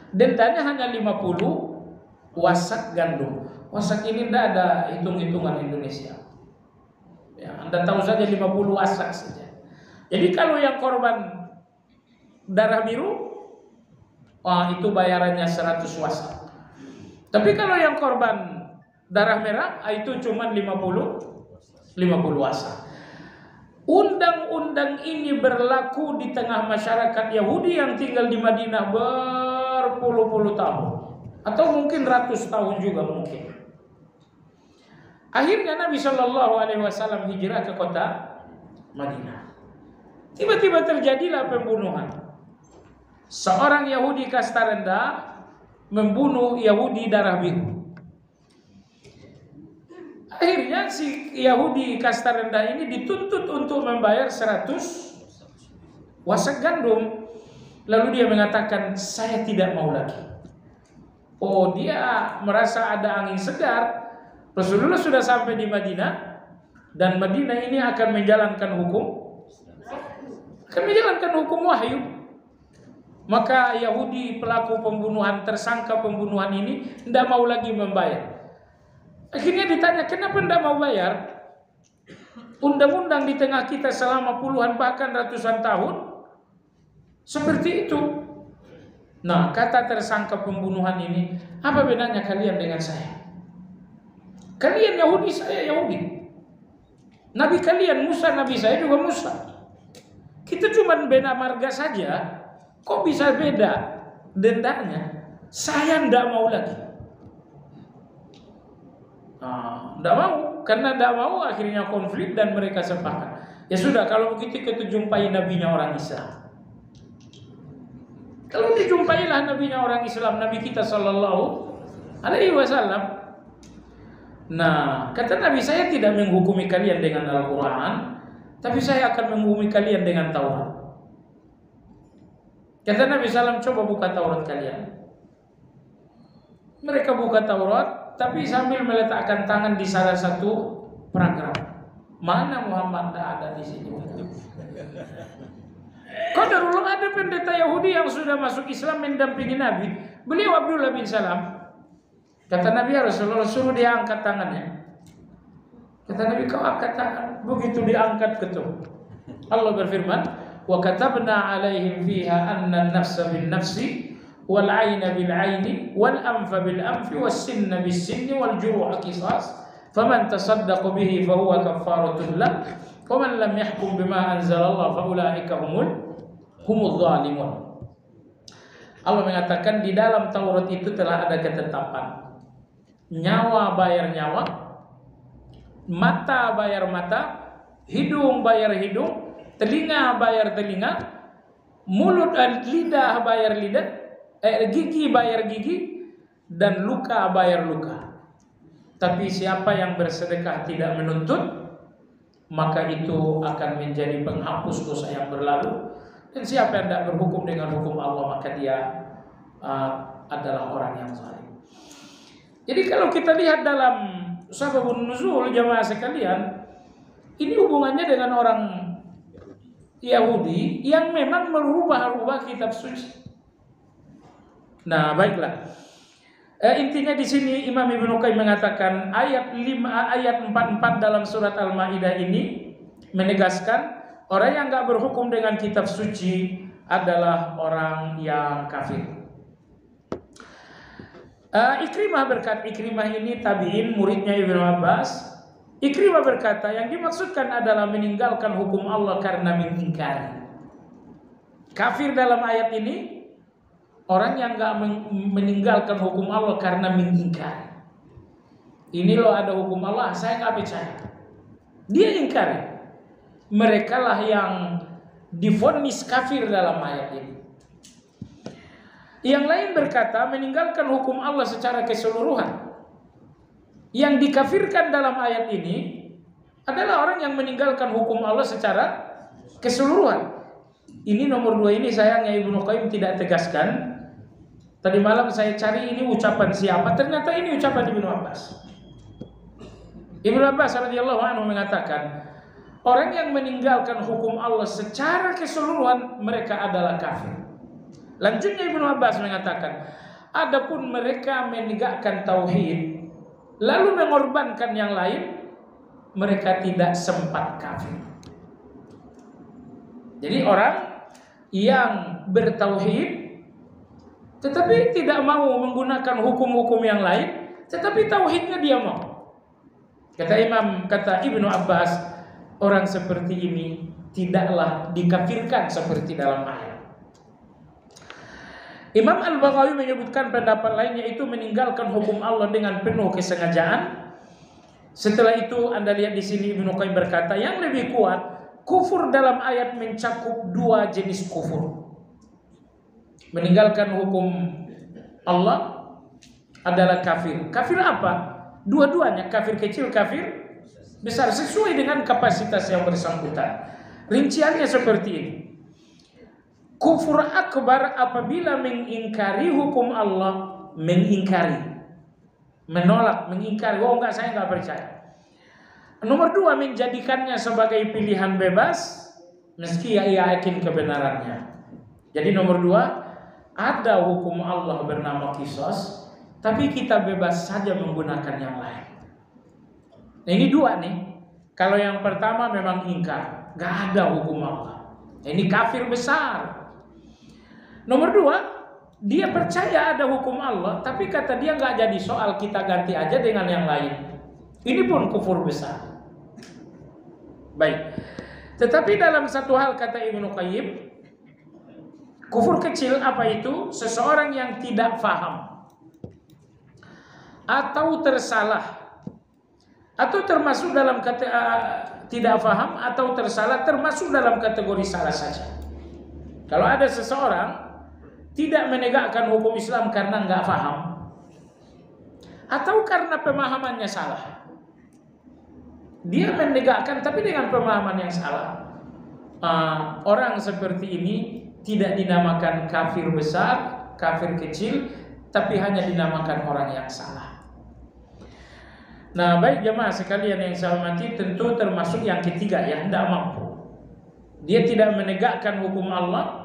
dendanya hanya 50 wasak gandum. Wasak ini tidak ada hitung-hitungan Indonesia. Ya, Anda tahu saja 50 wasak saja. Jadi kalau yang korban darah biru, itu bayarannya 100 wasak. Tapi kalau yang korban darah merah, itu cuma 50 wasak. Undang-undang ini berlaku di tengah masyarakat Yahudi yang tinggal di Madinah berpuluh-puluh tahun, atau mungkin ratus tahun juga mungkin. Akhirnya Nabi Shallallahu Alaihi Wasallam hijrah ke kota Madinah. Tiba-tiba terjadilah pembunuhan. Seorang Yahudi kasta rendah membunuh Yahudi darah biru. Akhirnya si Yahudi kasta rendah ini dituntut untuk membayar 100 wasak gandum. Lalu dia mengatakan, saya tidak mau lagi. Dia merasa ada angin segar. Rasulullah sudah sampai di Madinah, dan Madinah ini akan menjalankan hukum wahyu. Maka Yahudi pelaku pembunuhan, tersangka pembunuhan ini tidak mau lagi membayar. Akhirnya ditanya, kenapa tidak mau bayar? Undang-undang di tengah kita selama puluhan bahkan ratusan tahun seperti itu. Nah, kata tersangka pembunuhan ini, apa bedanya kalian dengan saya? Kalian Yahudi, saya Yahudi. Nabi kalian Musa, Nabi saya juga Musa. Kita cuma beda marga saja. Kok bisa beda dendanya? Saya tidak mau lagi. Tidak mau, karena tidak mau akhirnya konflik dan mereka sepakat. Ya sudah, kalau begitu kita jumpai nabinya orang Islam. Kalau dijumpailah nabinya orang Islam, Nabi kita Sallallahu Alaihi Wasallam. Nah, kata Nabi, saya tidak menghukumi kalian dengan Al-Quran, tapi saya akan menghukumi kalian dengan Taurat. Kata Nabi SAW, coba buka Taurat kalian. Mereka buka Taurat, tapi sambil meletakkan tangan di salah satu paragraf. Mana Muhammad? Tidak ada di sini. Qadarullah, ada pendeta Yahudi yang sudah masuk Islam mendampingi Nabi. Beliau Abdullah bin Salam. Kata Nabi, ya Rasulullah, suruh dia angkat tangannya. Kata Nabi, kau angkat tangan. Begitu diangkat ketuk. Allah berfirman, wa katabna alaihim fiha anna an-nafsa bin nafsi wal 'aina bil 'aini wal anfa bil anfi was sinna bis sinni wal juruha qisas faman tasaddaqa bihi fa huwa kafaratun lah wa man lam yahkum bima anzalallah fa ulaika humul zalimun. Allah mengatakan di dalam Taurat itu telah ada ketetapan. Nyawa bayar nyawa, mata bayar mata, hidung bayar hidung, telinga bayar telinga, mulut dan lidah bayar lidah, gigi bayar gigi, dan luka bayar luka. Tapi siapa yang bersedekah tidak menuntut, maka itu akan menjadi penghapus dosa yang berlalu. Dan siapa yang tidak berhukum dengan hukum Allah, maka dia adalah orang yang zalim. Jadi kalau kita lihat dalam sababun nuzul jamaah sekalian, ini hubungannya dengan orang Yahudi yang memang merubah-rubah kitab suci. Nah, baiklah. Intinya di sini Imam Ibnu Qayyim mengatakan ayat 44 dalam surat Al-Maidah ini menegaskan orang yang enggak berhukum dengan kitab suci adalah orang yang kafir. Ikrimah berkata, Ikrimah ini tabi'in, muridnya Ibnu Abbas. Ikrimah berkata, yang dimaksudkan adalah meninggalkan hukum Allah karena mengingkari. Kafir dalam ayat ini orang yang enggak meninggalkan hukum Allah karena mengingkari. Ini loh ada hukum Allah, saya enggak percaya. Dia ingkari. Mereka lah yang divonis kafir dalam ayat ini. Yang lain berkata meninggalkan hukum Allah secara keseluruhan. Yang dikafirkan dalam ayat ini adalah orang yang meninggalkan hukum Allah secara keseluruhan. Ini nomor 2 ini sayangnya Ibnu Qayyim tidak tegaskan. Tadi malam saya cari ini ucapan siapa, ternyata ini ucapan Ibnu Abbas. Ibnu Abbas radhiyallahu anhu mengatakan, orang yang meninggalkan hukum Allah secara keseluruhan mereka adalah kafir. Lanjutnya Ibnu Abbas mengatakan, adapun mereka menegakkan tauhid lalu mengorbankan yang lain, mereka tidak sempat kafir. Jadi orang yang bertauhid tetapi tidak mau menggunakan hukum-hukum yang lain, tetapi tauhidnya dia mau. Kata Ibnu Abbas, orang seperti ini tidaklah dikafirkan seperti dalam ayat. Imam Al-Baghawi menyebutkan pendapat lainnya itu meninggalkan hukum Allah dengan penuh kesengajaan. Setelah itu Anda lihat di sini Ibnu Qayyim berkata yang lebih kuat, kufur dalam ayat mencakup 2 jenis kufur. Meninggalkan hukum Allah adalah kafir. Kafir apa? Dua-duanya, kafir kecil, kafir besar, sesuai dengan kapasitas yang bersangkutan. Rinciannya seperti ini. Kufur akbar apabila mengingkari hukum Allah, menolak, mengingkari. Oh enggak, saya enggak percaya. Nomor 2, menjadikannya sebagai pilihan bebas meski ia yakin kebenarannya. Jadi nomor 2, ada hukum Allah bernama qisas, tapi kita bebas saja menggunakan yang lain. Nah, ini 2 nih. Kalau yang pertama memang ingkar, enggak ada hukum Allah. Ini kafir besar. Nomor 2, dia percaya ada hukum Allah, tapi kata dia nggak jadi soal, kita ganti aja dengan yang lain. Ini pun kufur besar. Baik. Tetapi dalam satu hal kata Ibnu Qayyim, kufur kecil apa itu? Seseorang yang tidak faham atau tersalah, atau termasuk dalam tidak faham atau tersalah, termasuk dalam kategori salah saja. Kalau ada seseorang tidak menegakkan hukum Islam karena nggak paham atau karena pemahamannya salah, dia menegakkan tapi dengan pemahaman yang salah, orang seperti ini tidak dinamakan kafir besar, kafir kecil, tapi hanya dinamakan orang yang salah. Nah, baik jemaah sekalian yang saya hormati, tentu termasuk yang ketiga yang tidak mampu. Dia tidak menegakkan hukum Allah,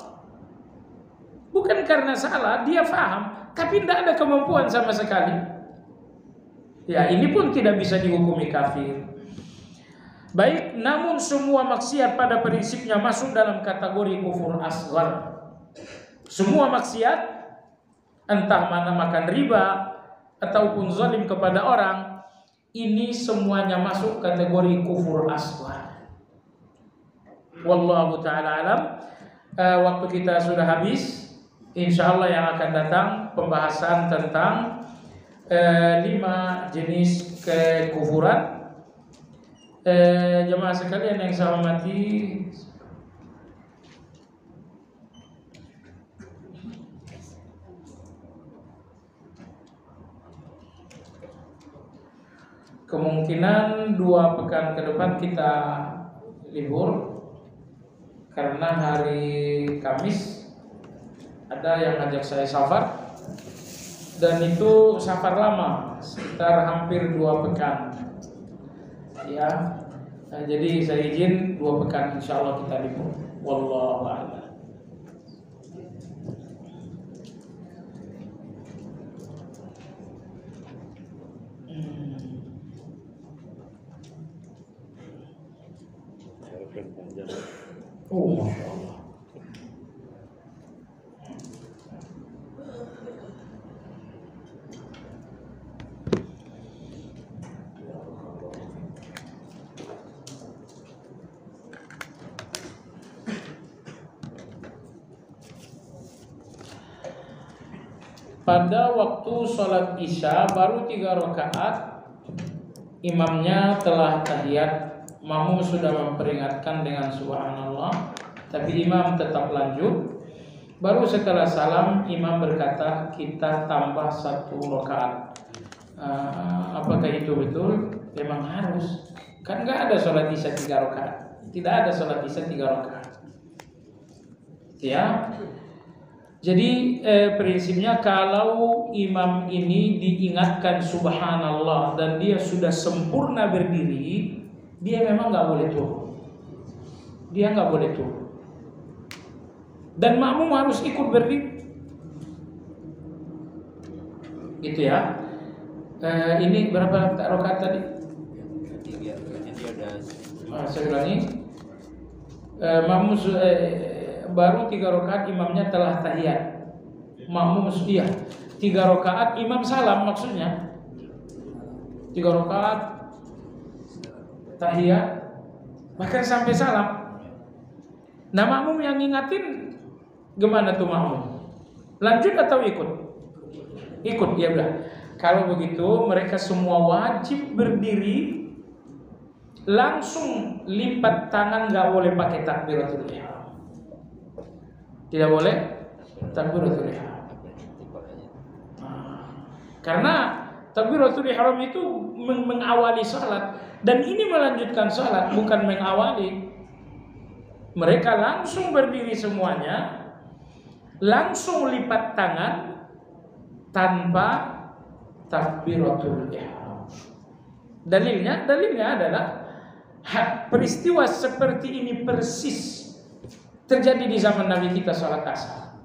bukan karena salah, dia faham, tapi tidak ada kemampuan sama sekali. Ya, ini pun tidak bisa dihukumi kafir. Baik, namun semua maksiat pada prinsipnya masuk dalam kategori kufur asghar. Semua maksiat, entah mana makan riba ataupun zalim kepada orang, ini semuanya masuk kategori kufur asghar. Wallahu ta'ala alam. Waktu kita sudah habis. Insyaallah yang akan datang pembahasan tentang 5 jenis kekufuran. Jemaah sekalian yang saya hormati, kemungkinan 2 pekan ke depan kita libur karena hari Kamis ada yang ngajak saya safar, dan itu safar lama sekitar hampir 2 pekan. Ya, nah, jadi saya izin 2 pekan insyaallah kita libur. Wallahu a'lam. Oh, Masya Allah. Pada waktu sholat isya baru 3 rakaat, imamnya telah tahiyat, makmum sudah memperingatkan dengan subhanallah, tapi imam tetap lanjut. Baru setelah salam imam berkata kita tambah 1 rakaat. Apakah itu betul? Memang harus. Kan nggak ada sholat isya 3 rakaat. Tidak ada sholat isya 3 rakaat. Ya. Jadi prinsipnya kalau imam ini diingatkan subhanallah dan dia sudah sempurna berdiri, dia memang nggak boleh turun. Dia nggak boleh turun. Dan makmum harus ikut berdiri. Gitu ya. Ini berapa rakaat tadi? 3. Saya ulangi. Makmum baru 3 rakaat imamnya telah tahiyat. Makmum sudah 3 rakaat imam salam, maksudnya 3 rakaat tahiyat bahkan sampai salam. Nah, makmum yang ngingatin gimana tuh makmum? Lanjut atau ikut? Ikut, ya udah. Kalau begitu mereka semua wajib berdiri, langsung lipat tangan, nggak boleh pakai takbiratul ihram. Tidak boleh takbiratul ihram. Karena takbiratul ihram itu mengawali salat, dan ini melanjutkan salat, bukan mengawali. Mereka langsung berdiri semuanya, langsung lipat tangan tanpa takbiratul ihram. Dalilnya adalah peristiwa seperti ini persis terjadi di zaman Nabi kita sholat asar.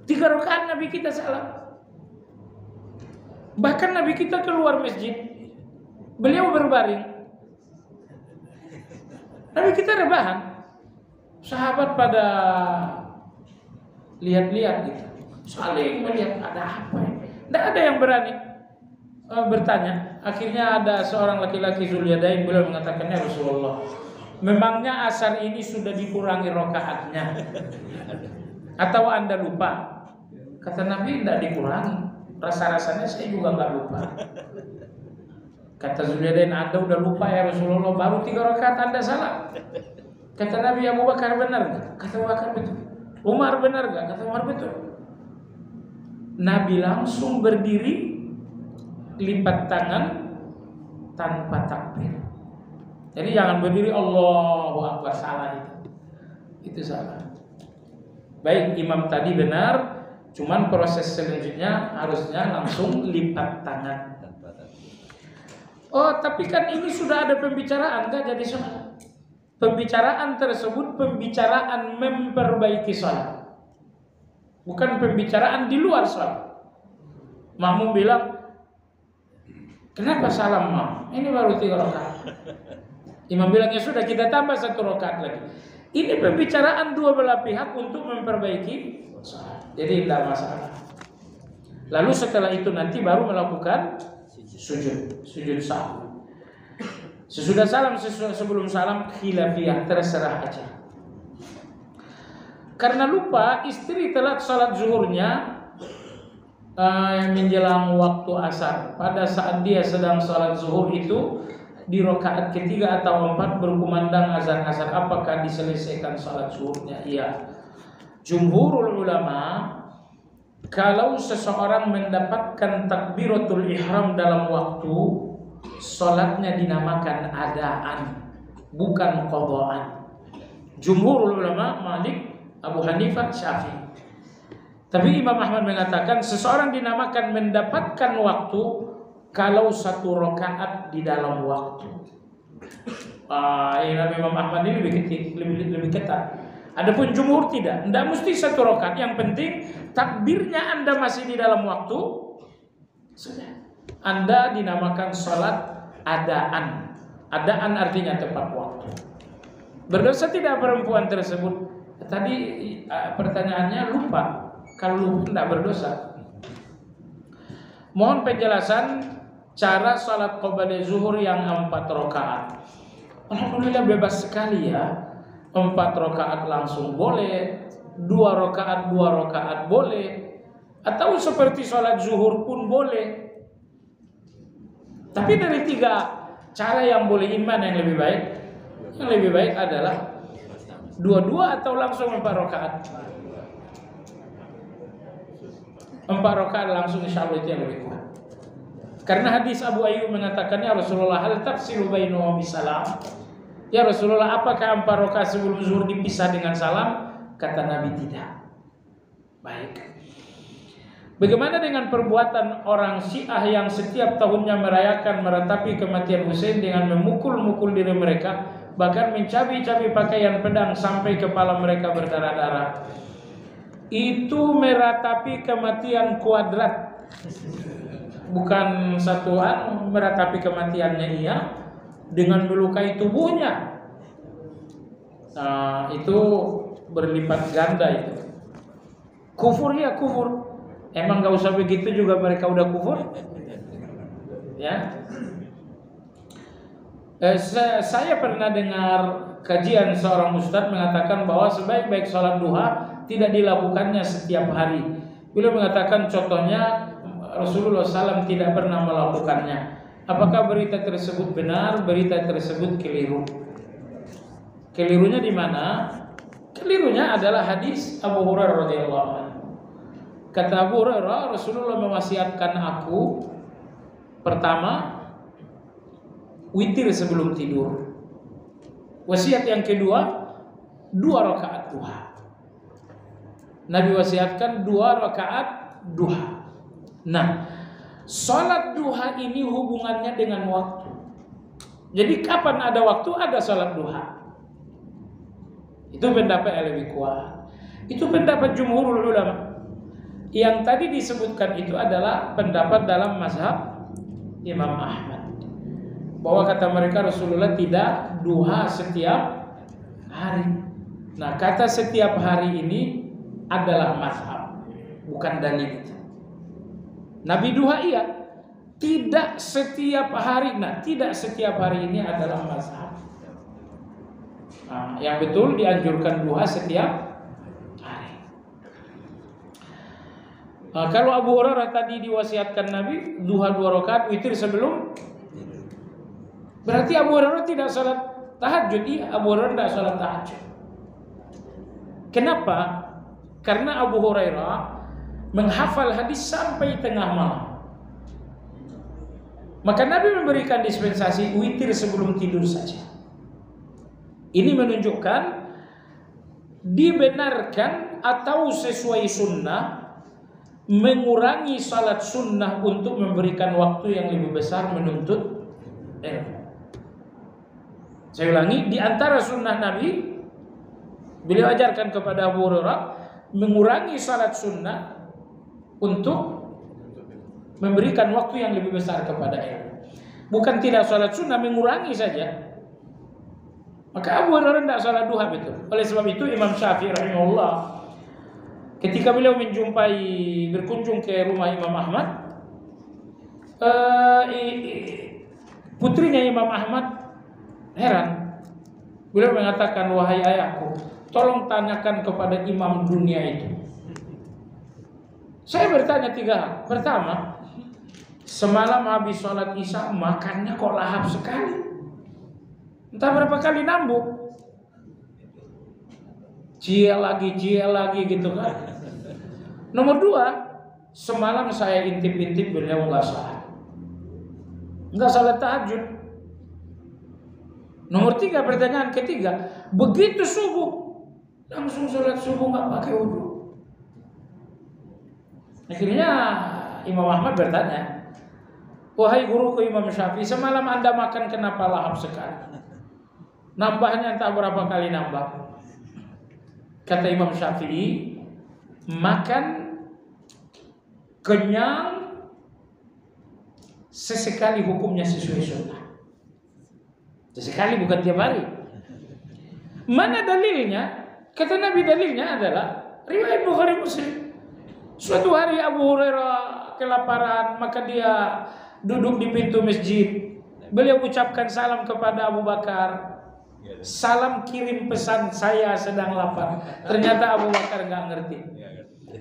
3 rakaat Nabi kita salam. Bahkan Nabi kita keluar masjid, beliau berbaring. Nabi kita rebahan. Sahabat pada lihat-lihat gitu, saling melihat ada apa ini. Tidak ada yang berani bertanya. Akhirnya ada seorang laki-laki Zulyadain, beliau mengatakan, ya Rasulullah, memangnya asar ini sudah dikurangi rakaatnya atau Anda lupa? Kata Nabi, tidak dikurangi. Rasa-rasanya saya juga nggak lupa. Kata Zulyadain, Anda udah lupa ya Rasulullah, baru 3 rakaat Anda salah. Kata Nabi, Abu Bakar benar gak? Kata Abu Bakar betul. Umar benar gak? Kata Umar betul. Nabi langsung berdiri, lipat tangan tanpa takbir. Jadi jangan berdiri Allahu Akbar, salah itu. Itu salah. Baik, imam tadi benar, Cuman proses selanjutnya harusnya langsung lipat tangan. Oh, tapi kan ini sudah ada pembicaraan, enggak jadi sholat. Pembicaraan tersebut pembicaraan memperbaiki sholat, bukan pembicaraan di luar sholat. Makmum bilang, kenapa salam mam? Ini baru 3 rakaat. Imam bilang, ya sudah kita tambah 1 rakaat lagi. Ini pembicaraan dua belah pihak untuk memperbaiki sholat. Jadi tidak masalah. Lalu setelah itu nanti baru melakukan sujud sahwi. Sesudah salam, sebelum salam khilafiyah, terserah aja. Karena lupa istri telat salat zuhurnya menjelang waktu asar. Pada saat dia sedang salat zuhur itu di rakaat ketiga atau 4 berkumandang azan asar, apakah diselesaikan salat zuhurnya? Iya. Jumhurul ulama, kalau seseorang mendapatkan takbiratul ihram dalam waktu, salatnya dinamakan adaan, bukan qadaan. Jumhurul ulama Malik, Abu Hanifah, Syafi'i. Tapi Imam Ahmad mengatakan seseorang dinamakan mendapatkan waktu kalau 1 rakaat di dalam waktu. Imam Ahmad ini lebih ketat. Adapun jumhur tidak mesti 1 rakaat. Yang penting takbirnya Anda masih di dalam waktu, sudah. Anda dinamakan salat adaan. Adaan artinya tepat waktu. Berdosa tidak perempuan tersebut? Tadi pertanyaannya lupa. Kalau lupa tidak berdosa. Mohon penjelasan cara salat qabla zuhur yang 4 rakaat. Alhamdulillah bebas sekali ya. 4 rakaat langsung boleh, 2 rakaat boleh, atau seperti sholat zuhur pun boleh. Tapi dari 3 cara yang boleh, mana yang lebih baik? Yang lebih baik adalah 2 atau langsung 4 rakaat. 4 rakaat langsung, insya Allah itu yang lebih kuat. Karena hadis Abu Ayyub mengatakannya, Rasulullah, hal tafsilu bainahu bisalam. Ya Rasulullah, apakah 4 rakaat sebelum zuhur dipisah dengan salam? Kata Nabi, tidak. Baik. Bagaimana dengan perbuatan orang Syiah yang setiap tahunnya merayakan meratapi kematian Husain dengan memukul-mukul diri mereka, bahkan mencabi-cabi pakaian pedang sampai kepala mereka berdarah-darah? Itu meratapi kematian kuadrat, bukan satuan. Meratapi kematiannya iya dengan melukai tubuhnya. Itu berlipat ganda itu. Kufur ya kufur. Emang gak usah begitu juga mereka udah kufur? Ya. Saya pernah dengar kajian seorang ustadz mengatakan bahwa sebaik-baik sholat duha tidak dilakukannya setiap hari. Beliau mengatakan contohnya Rasulullah SAW tidak pernah melakukannya. Apakah berita tersebut benar? Berita tersebut keliru. Kelirunya di mana? Kelirunya adalah hadis Abu Hurairah radhiyallahu anhu. Kata Abu Hurairah, Rasulullah mewasiatkan aku, pertama, witir sebelum tidur. Wasiat yang kedua, 2 rakaat duha. Nabi wasiatkan 2 rakaat duha. Nah, salat duha ini hubungannya dengan waktu. Jadi kapan ada waktu, ada salat duha. Itu pendapat yang lebih kuat. Itu pendapat jumhurul ulama. Yang tadi disebutkan itu adalah pendapat dalam mazhab Imam Ahmad, bahwa kata mereka Rasulullah tidak duha setiap hari. Nah, kata setiap hari ini adalah mazhab, bukan dalil. Nabi duha iya, tidak setiap hari. Nah, tidak setiap hari ini adalah mazhab. Nah, yang betul dianjurkan duha setiap hari. Nah, kalau Abu Hurairah tadi diwasiatkan Nabi duha 2 rakaat witir sebelum, berarti Abu Hurairah tidak salat tahajud. Iya, Abu Hurairah tidak salat tahajud. Kenapa? Karena Abu Hurairah menghafal hadis sampai tengah malam. Maka Nabi memberikan dispensasi witir sebelum tidur saja. Ini menunjukkan dibenarkan atau sesuai sunnah mengurangi salat sunnah untuk memberikan waktu yang lebih besar menuntut ilmu. Saya ulangi, di antara sunnah Nabi, beliau ajarkan kepada Abu Hurairah mengurangi salat sunnah untuk memberikan waktu yang lebih besar kepada ilmu. Bukan tidak salat sunnah, mengurangi saja. Maka Abu Hurairah tidak salat duha betul. Oleh sebab itu Imam Syafi'i rahimahullah, ketika beliau berkunjung ke rumah Imam Ahmad, putrinya Imam Ahmad heran. Beliau mengatakan, wahai ayahku, tolong tanyakan kepada imam dunia itu. Saya bertanya 3 hal. Pertama, semalam habis sholat isya makannya kok lahap sekali. Entah berapa kali nambuk. Cia lagi gitu kan. Nomor 2, semalam saya intip-intip beliau nggak salat tahajud. Nomor 3, pertanyaan ketiga, begitu subuh langsung sholat subuh nggak pakai wudhu. Akhirnya Imam Ahmad bertanya, wahai guruku Imam Syafi'i, semalam Anda makan kenapa lahap sekali? Nambahnya entah berapa kali nambah. Kata Imam Syafi'i, makan kenyang sesekali hukumnya sesuai sunnah. Sesekali, bukan tiap hari. Mana dalilnya? Kata Nabi, dalilnya adalah riwayat Bukhari Muslim. Suatu hari Abu Hurairah kelaparan, maka dia duduk di pintu masjid. Beliau ucapkan salam kepada Abu Bakar. Salam kirim pesan, saya sedang lapar. Ternyata Abu Bakar nggak ngerti.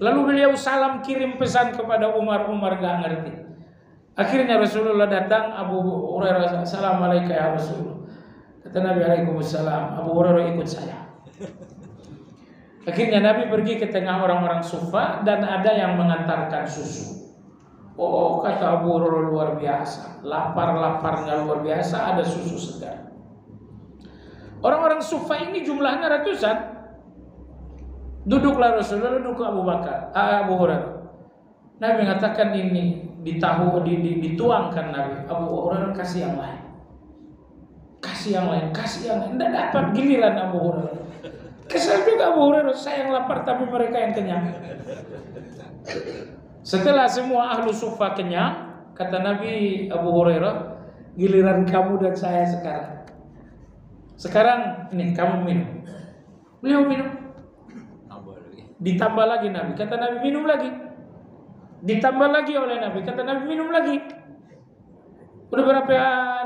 Lalu beliau salam kirim pesan kepada Umar nggak ngerti. Akhirnya Rasulullah datang, Abu Hurairah, assalamualaikum ya Rasulullah. Kata Nabi, waalaikumsalam. Abu Hurairah ikut saya. Akhirnya Nabi pergi ke tengah orang-orang Sufa dan ada yang mengantarkan susu. Oh, kata Abu Hurairah, luar biasa. Lapar-laparnya luar biasa, ada susu segar. Orang-orang Sufa ini jumlahnya ratusan. Duduklah Rasulullah, duduk Abu Hurairah. Nabi mengatakan ini dituangkan Nabi. Abu Hurairah kasih yang lain. Kasih yang lain. Tidak dapat giliran Abu Hurairah. Kesal juga Abu Hurairah, saya yang lapar tapi mereka yang kenyang. Setelah semua ahlu Sufa kenyang, kata Nabi, Abu Hurairah, giliran kamu dan saya sekarang. Sekarang ini kamu minum. Beliau minum. Ditambah lagi Nabi, kata Nabi minum lagi. Ditambah lagi oleh Nabi, kata Nabi minum lagi. Udah berapa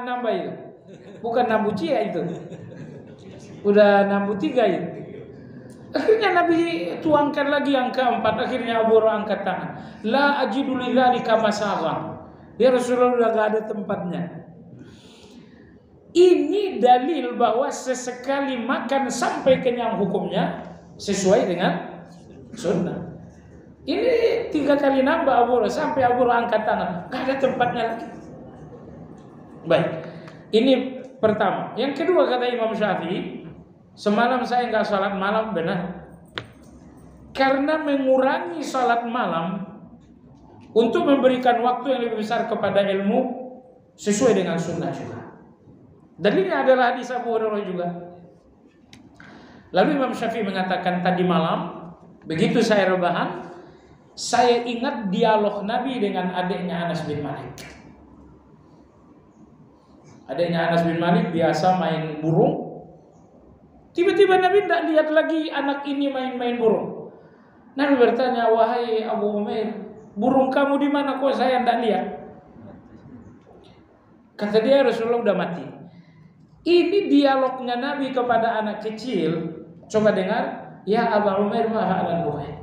nambah itu? Bukan nambah cia itu. Udah nambah 3 itu. Akhirnya Nabi tuangkan lagi yang keempat. Akhirnya Abu Hurairah angkat tangan. La ajidu lidzalika masaghan. Ya Rasulullah, udah gak ada tempatnya. Ini dalil bahwa sesekali makan sampai kenyang hukumnya sesuai dengan sunnah. Ini 3 kali nambah Abu Hurairah sampai Abu Hurairah angkat tangan. Gak ada tempatnya lagi. Baik. Ini pertama. Yang kedua, kata Imam Syafi'i, semalam saya nggak salat malam, benar. Karena mengurangi salat malam untuk memberikan waktu yang lebih besar kepada ilmu sesuai dengan sunnah juga. Dalilnya adalah hadis Abu Hurairah juga. Lalu Imam Syafi'i mengatakan, tadi malam begitu saya rebahan, saya ingat dialog Nabi dengan adiknya Anas bin Malik. Adiknya Anas bin Malik biasa main burung. Tiba-tiba Nabi tidak lihat lagi anak ini main-main burung. Nabi bertanya, wahai Abu Umair, burung kamu di mana kok saya tidak lihat? Kata dia, Rasulullah udah mati. Ini dialognya Nabi kepada anak kecil. Coba dengar. Ya Abu Umair, ma'alan duhai.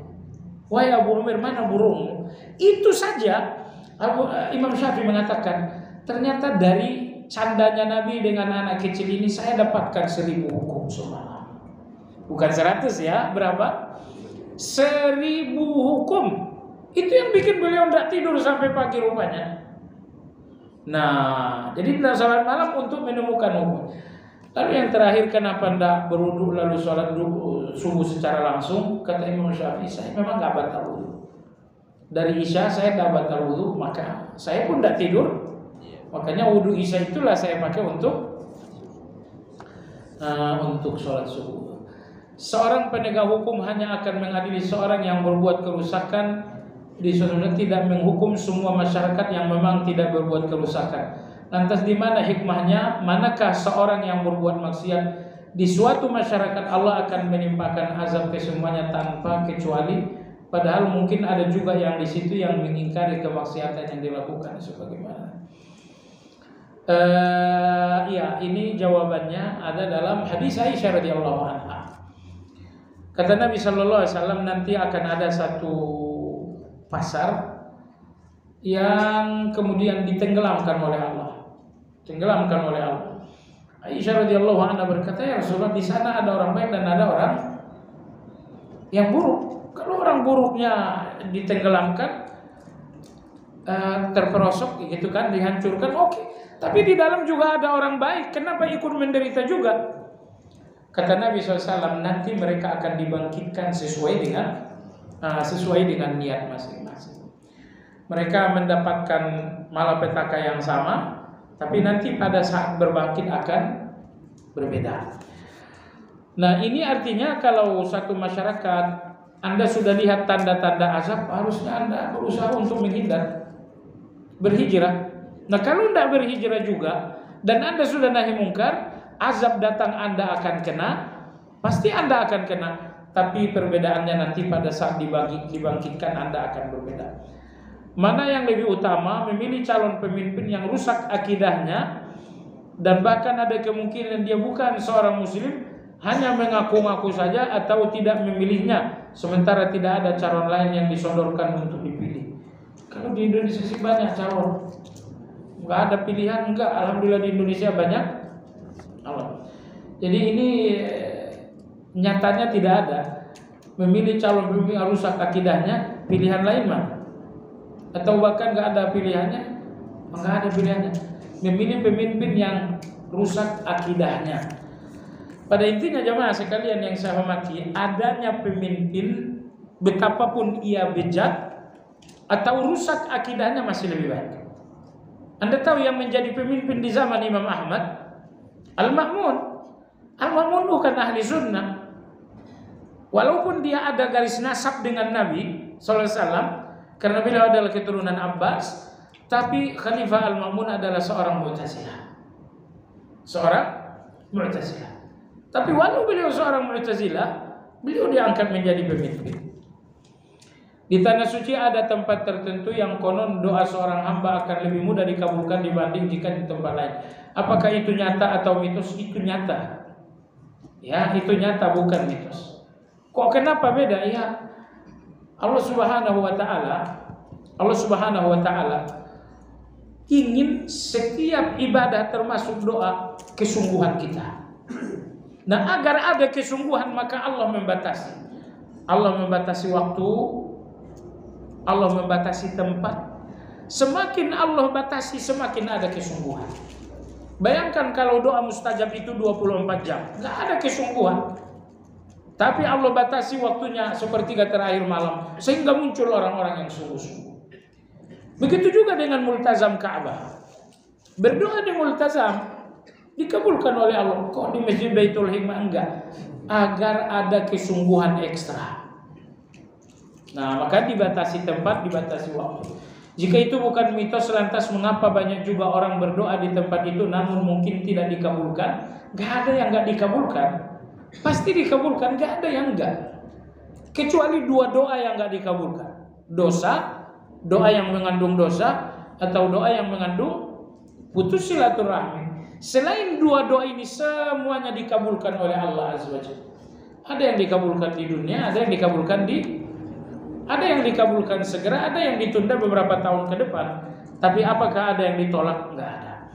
Wahai Abu Umair, mana burungmu? Itu saja Imam Syafi'i mengatakan, ternyata dari candanya Nabi dengan anak kecil ini saya dapatkan 1000 hukum semalam. Bukan 100 ya, berapa? 1000 hukum. Itu yang bikin beliau tidak tidur sampai pagi rupanya. Nah, jadi tidak salat malam untuk menemukan hukum. Lalu yang terakhir, kenapa tidak berwudu lalu salat subuh secara langsung? Kata Imam Syafi'i, saya memang tidak batal wudu. dari Isya saya tidak batal wudhu, maka saya pun tidak tidur. Makanya wudhu Isya itulah saya pakai untuk sholat subuh. Seorang penegak hukum hanya akan mengadili seorang yang berbuat kerusakan di suatu negara, tidak menghukum semua masyarakat yang memang tidak berbuat kerusakan. Lantas di mana hikmahnya? Manakah seorang yang berbuat maksiat di suatu masyarakat Allah akan menimpakan azab ke semuanya tanpa kecuali? Padahal mungkin ada juga yang di situ yang mengingkari kemaksiatan yang dilakukan sebagaimana. Ya, ini jawabannya ada dalam hadis Aisyah radhiyallahu anha. Kata Nabi sallallahu alaihi wasallam, nanti akan ada satu pasar yang kemudian ditenggelamkan oleh Allah. Aisyah radhiyallahu anha berkata, ya Rasulullah, di sana ada orang baik dan ada orang yang buruk. Kalau orang buruknya ditenggelamkan, terperosok gitu kan, dihancurkan, oke. Tapi di dalam juga ada orang baik, kenapa ikut menderita juga? Kata Nabi SAW, nanti mereka akan dibangkitkan sesuai dengan niat masing-masing. Mereka mendapatkan malapetaka yang sama, tapi nanti pada saat berbangkit akan berbeda. Nah, ini artinya kalau satu masyarakat Anda sudah lihat tanda-tanda azab, harusnya Anda berusaha untuk menghindar, berhijrah. Nah, kalau tidak berhijrah juga dan Anda sudah nahi mungkar, azab datang Anda akan kena, pasti Anda akan kena. Tapi perbedaannya nanti pada saat dibangkitkan Anda akan berbeda. Mana yang lebih utama, memilih calon pemimpin yang rusak akidahnya dan bahkan ada kemungkinan dia bukan seorang muslim, hanya mengaku-ngaku saja atau tidak memilihnya, sementara tidak ada calon lain yang disodorkan untuk dipilih. Kalau di Indonesia sih banyak calon, nggak ada pilihan, enggak. Alhamdulillah di Indonesia banyak. Jadi ini nyatanya tidak ada. Memilih calon pemimpin yang rusak akidahnya, pilihan lain mana? Atau bahkan nggak ada pilihannya? Nggak ada pilihannya. Memilih pemimpin yang rusak akidahnya. Pada intinya jemaah sekalian yang saya hormati, adanya pemimpin betapapun ia bejat atau rusak akidahnya masih lebih baik. Anda tahu yang menjadi pemimpin di zaman Imam Ahmad? Al-Ma'mun. Al-Ma'mun bukan ahli sunnah. Walaupun dia ada garis nasab dengan Nabi SAW, karena beliau adalah keturunan Abbas, tapi Khalifah Al-Ma'mun adalah seorang Mu'tazilah. Tapi walau beliau seorang Mu'tazilah, beliau diangkat menjadi pemimpin. Di tanah suci ada tempat tertentu yang konon doa seorang hamba akan lebih mudah dikabulkan dibanding jika di tempat lain. Apakah itu nyata atau mitos? Itu nyata. Ya, itu nyata, bukan mitos. Kok kenapa beda? Ya, Allah Subhanahu wa taala ingin setiap ibadah termasuk doa kesungguhan kita. Nah, agar ada kesungguhan maka Allah membatasi. Allah membatasi waktu, Allah membatasi tempat. Semakin Allah batasi, semakin ada kesungguhan. Bayangkan kalau doa mustajab itu 24 jam, nggak ada kesungguhan. Tapi Allah batasi waktunya sepertiga terakhir malam, sehingga muncul orang-orang yang sungguh-sungguh. Begitu juga dengan multazam Ka'bah. Berdoa di multazam dikabulkan oleh Allah. Kok di Masjid Baitul Hikmah enggak? Agar ada kesungguhan ekstra. Nah, maka dibatasi tempat, dibatasi waktu. Jika itu bukan mitos, lantas mengapa banyak juga orang berdoa di tempat itu namun mungkin tidak dikabulkan? Gak ada yang gak dikabulkan. Pasti dikabulkan, gak ada yang enggak. Kecuali dua doa yang gak dikabulkan. Doa yang mengandung dosa, atau doa yang mengandung putus silaturahmi. Selain dua doa ini semuanya dikabulkan oleh Allah Azza wa Jalla. Ada yang dikabulkan di dunia, ada yang dikabulkan segera, ada yang ditunda beberapa tahun ke depan. Tapi apakah ada yang ditolak? Enggak ada.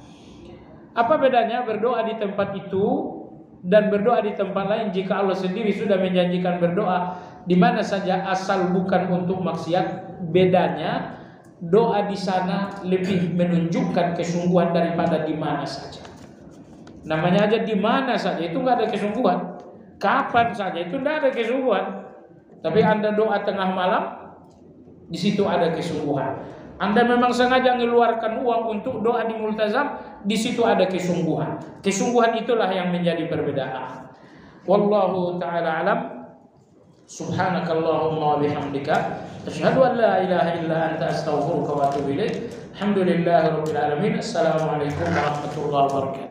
Apa bedanya berdoa di tempat itu dan berdoa di tempat lain jika Allah sendiri sudah menjanjikan berdoa di mana saja asal bukan untuk maksiat? Bedanya doa di sana lebih menunjukkan kesungguhan daripada di mana saja. Namanya aja di mana saja, itu enggak ada kesungguhan. Kapan saja itu enggak ada kesungguhan. Tapi Anda doa tengah malam, Di situ ada kesungguhan. Anda memang sengaja mengeluarkan uang untuk doa di multazam, di situ ada kesungguhan. Kesungguhan itulah yang menjadi perbedaan. Wallahu taala alam. Subhanakallahumma wa bihamdika asyhadu an la ilaha illa anta astaghfiruka wa atubu ilaik. Alhamdulillahirabbil alamin. Assalamualaikum warahmatullahi wabarakatuh.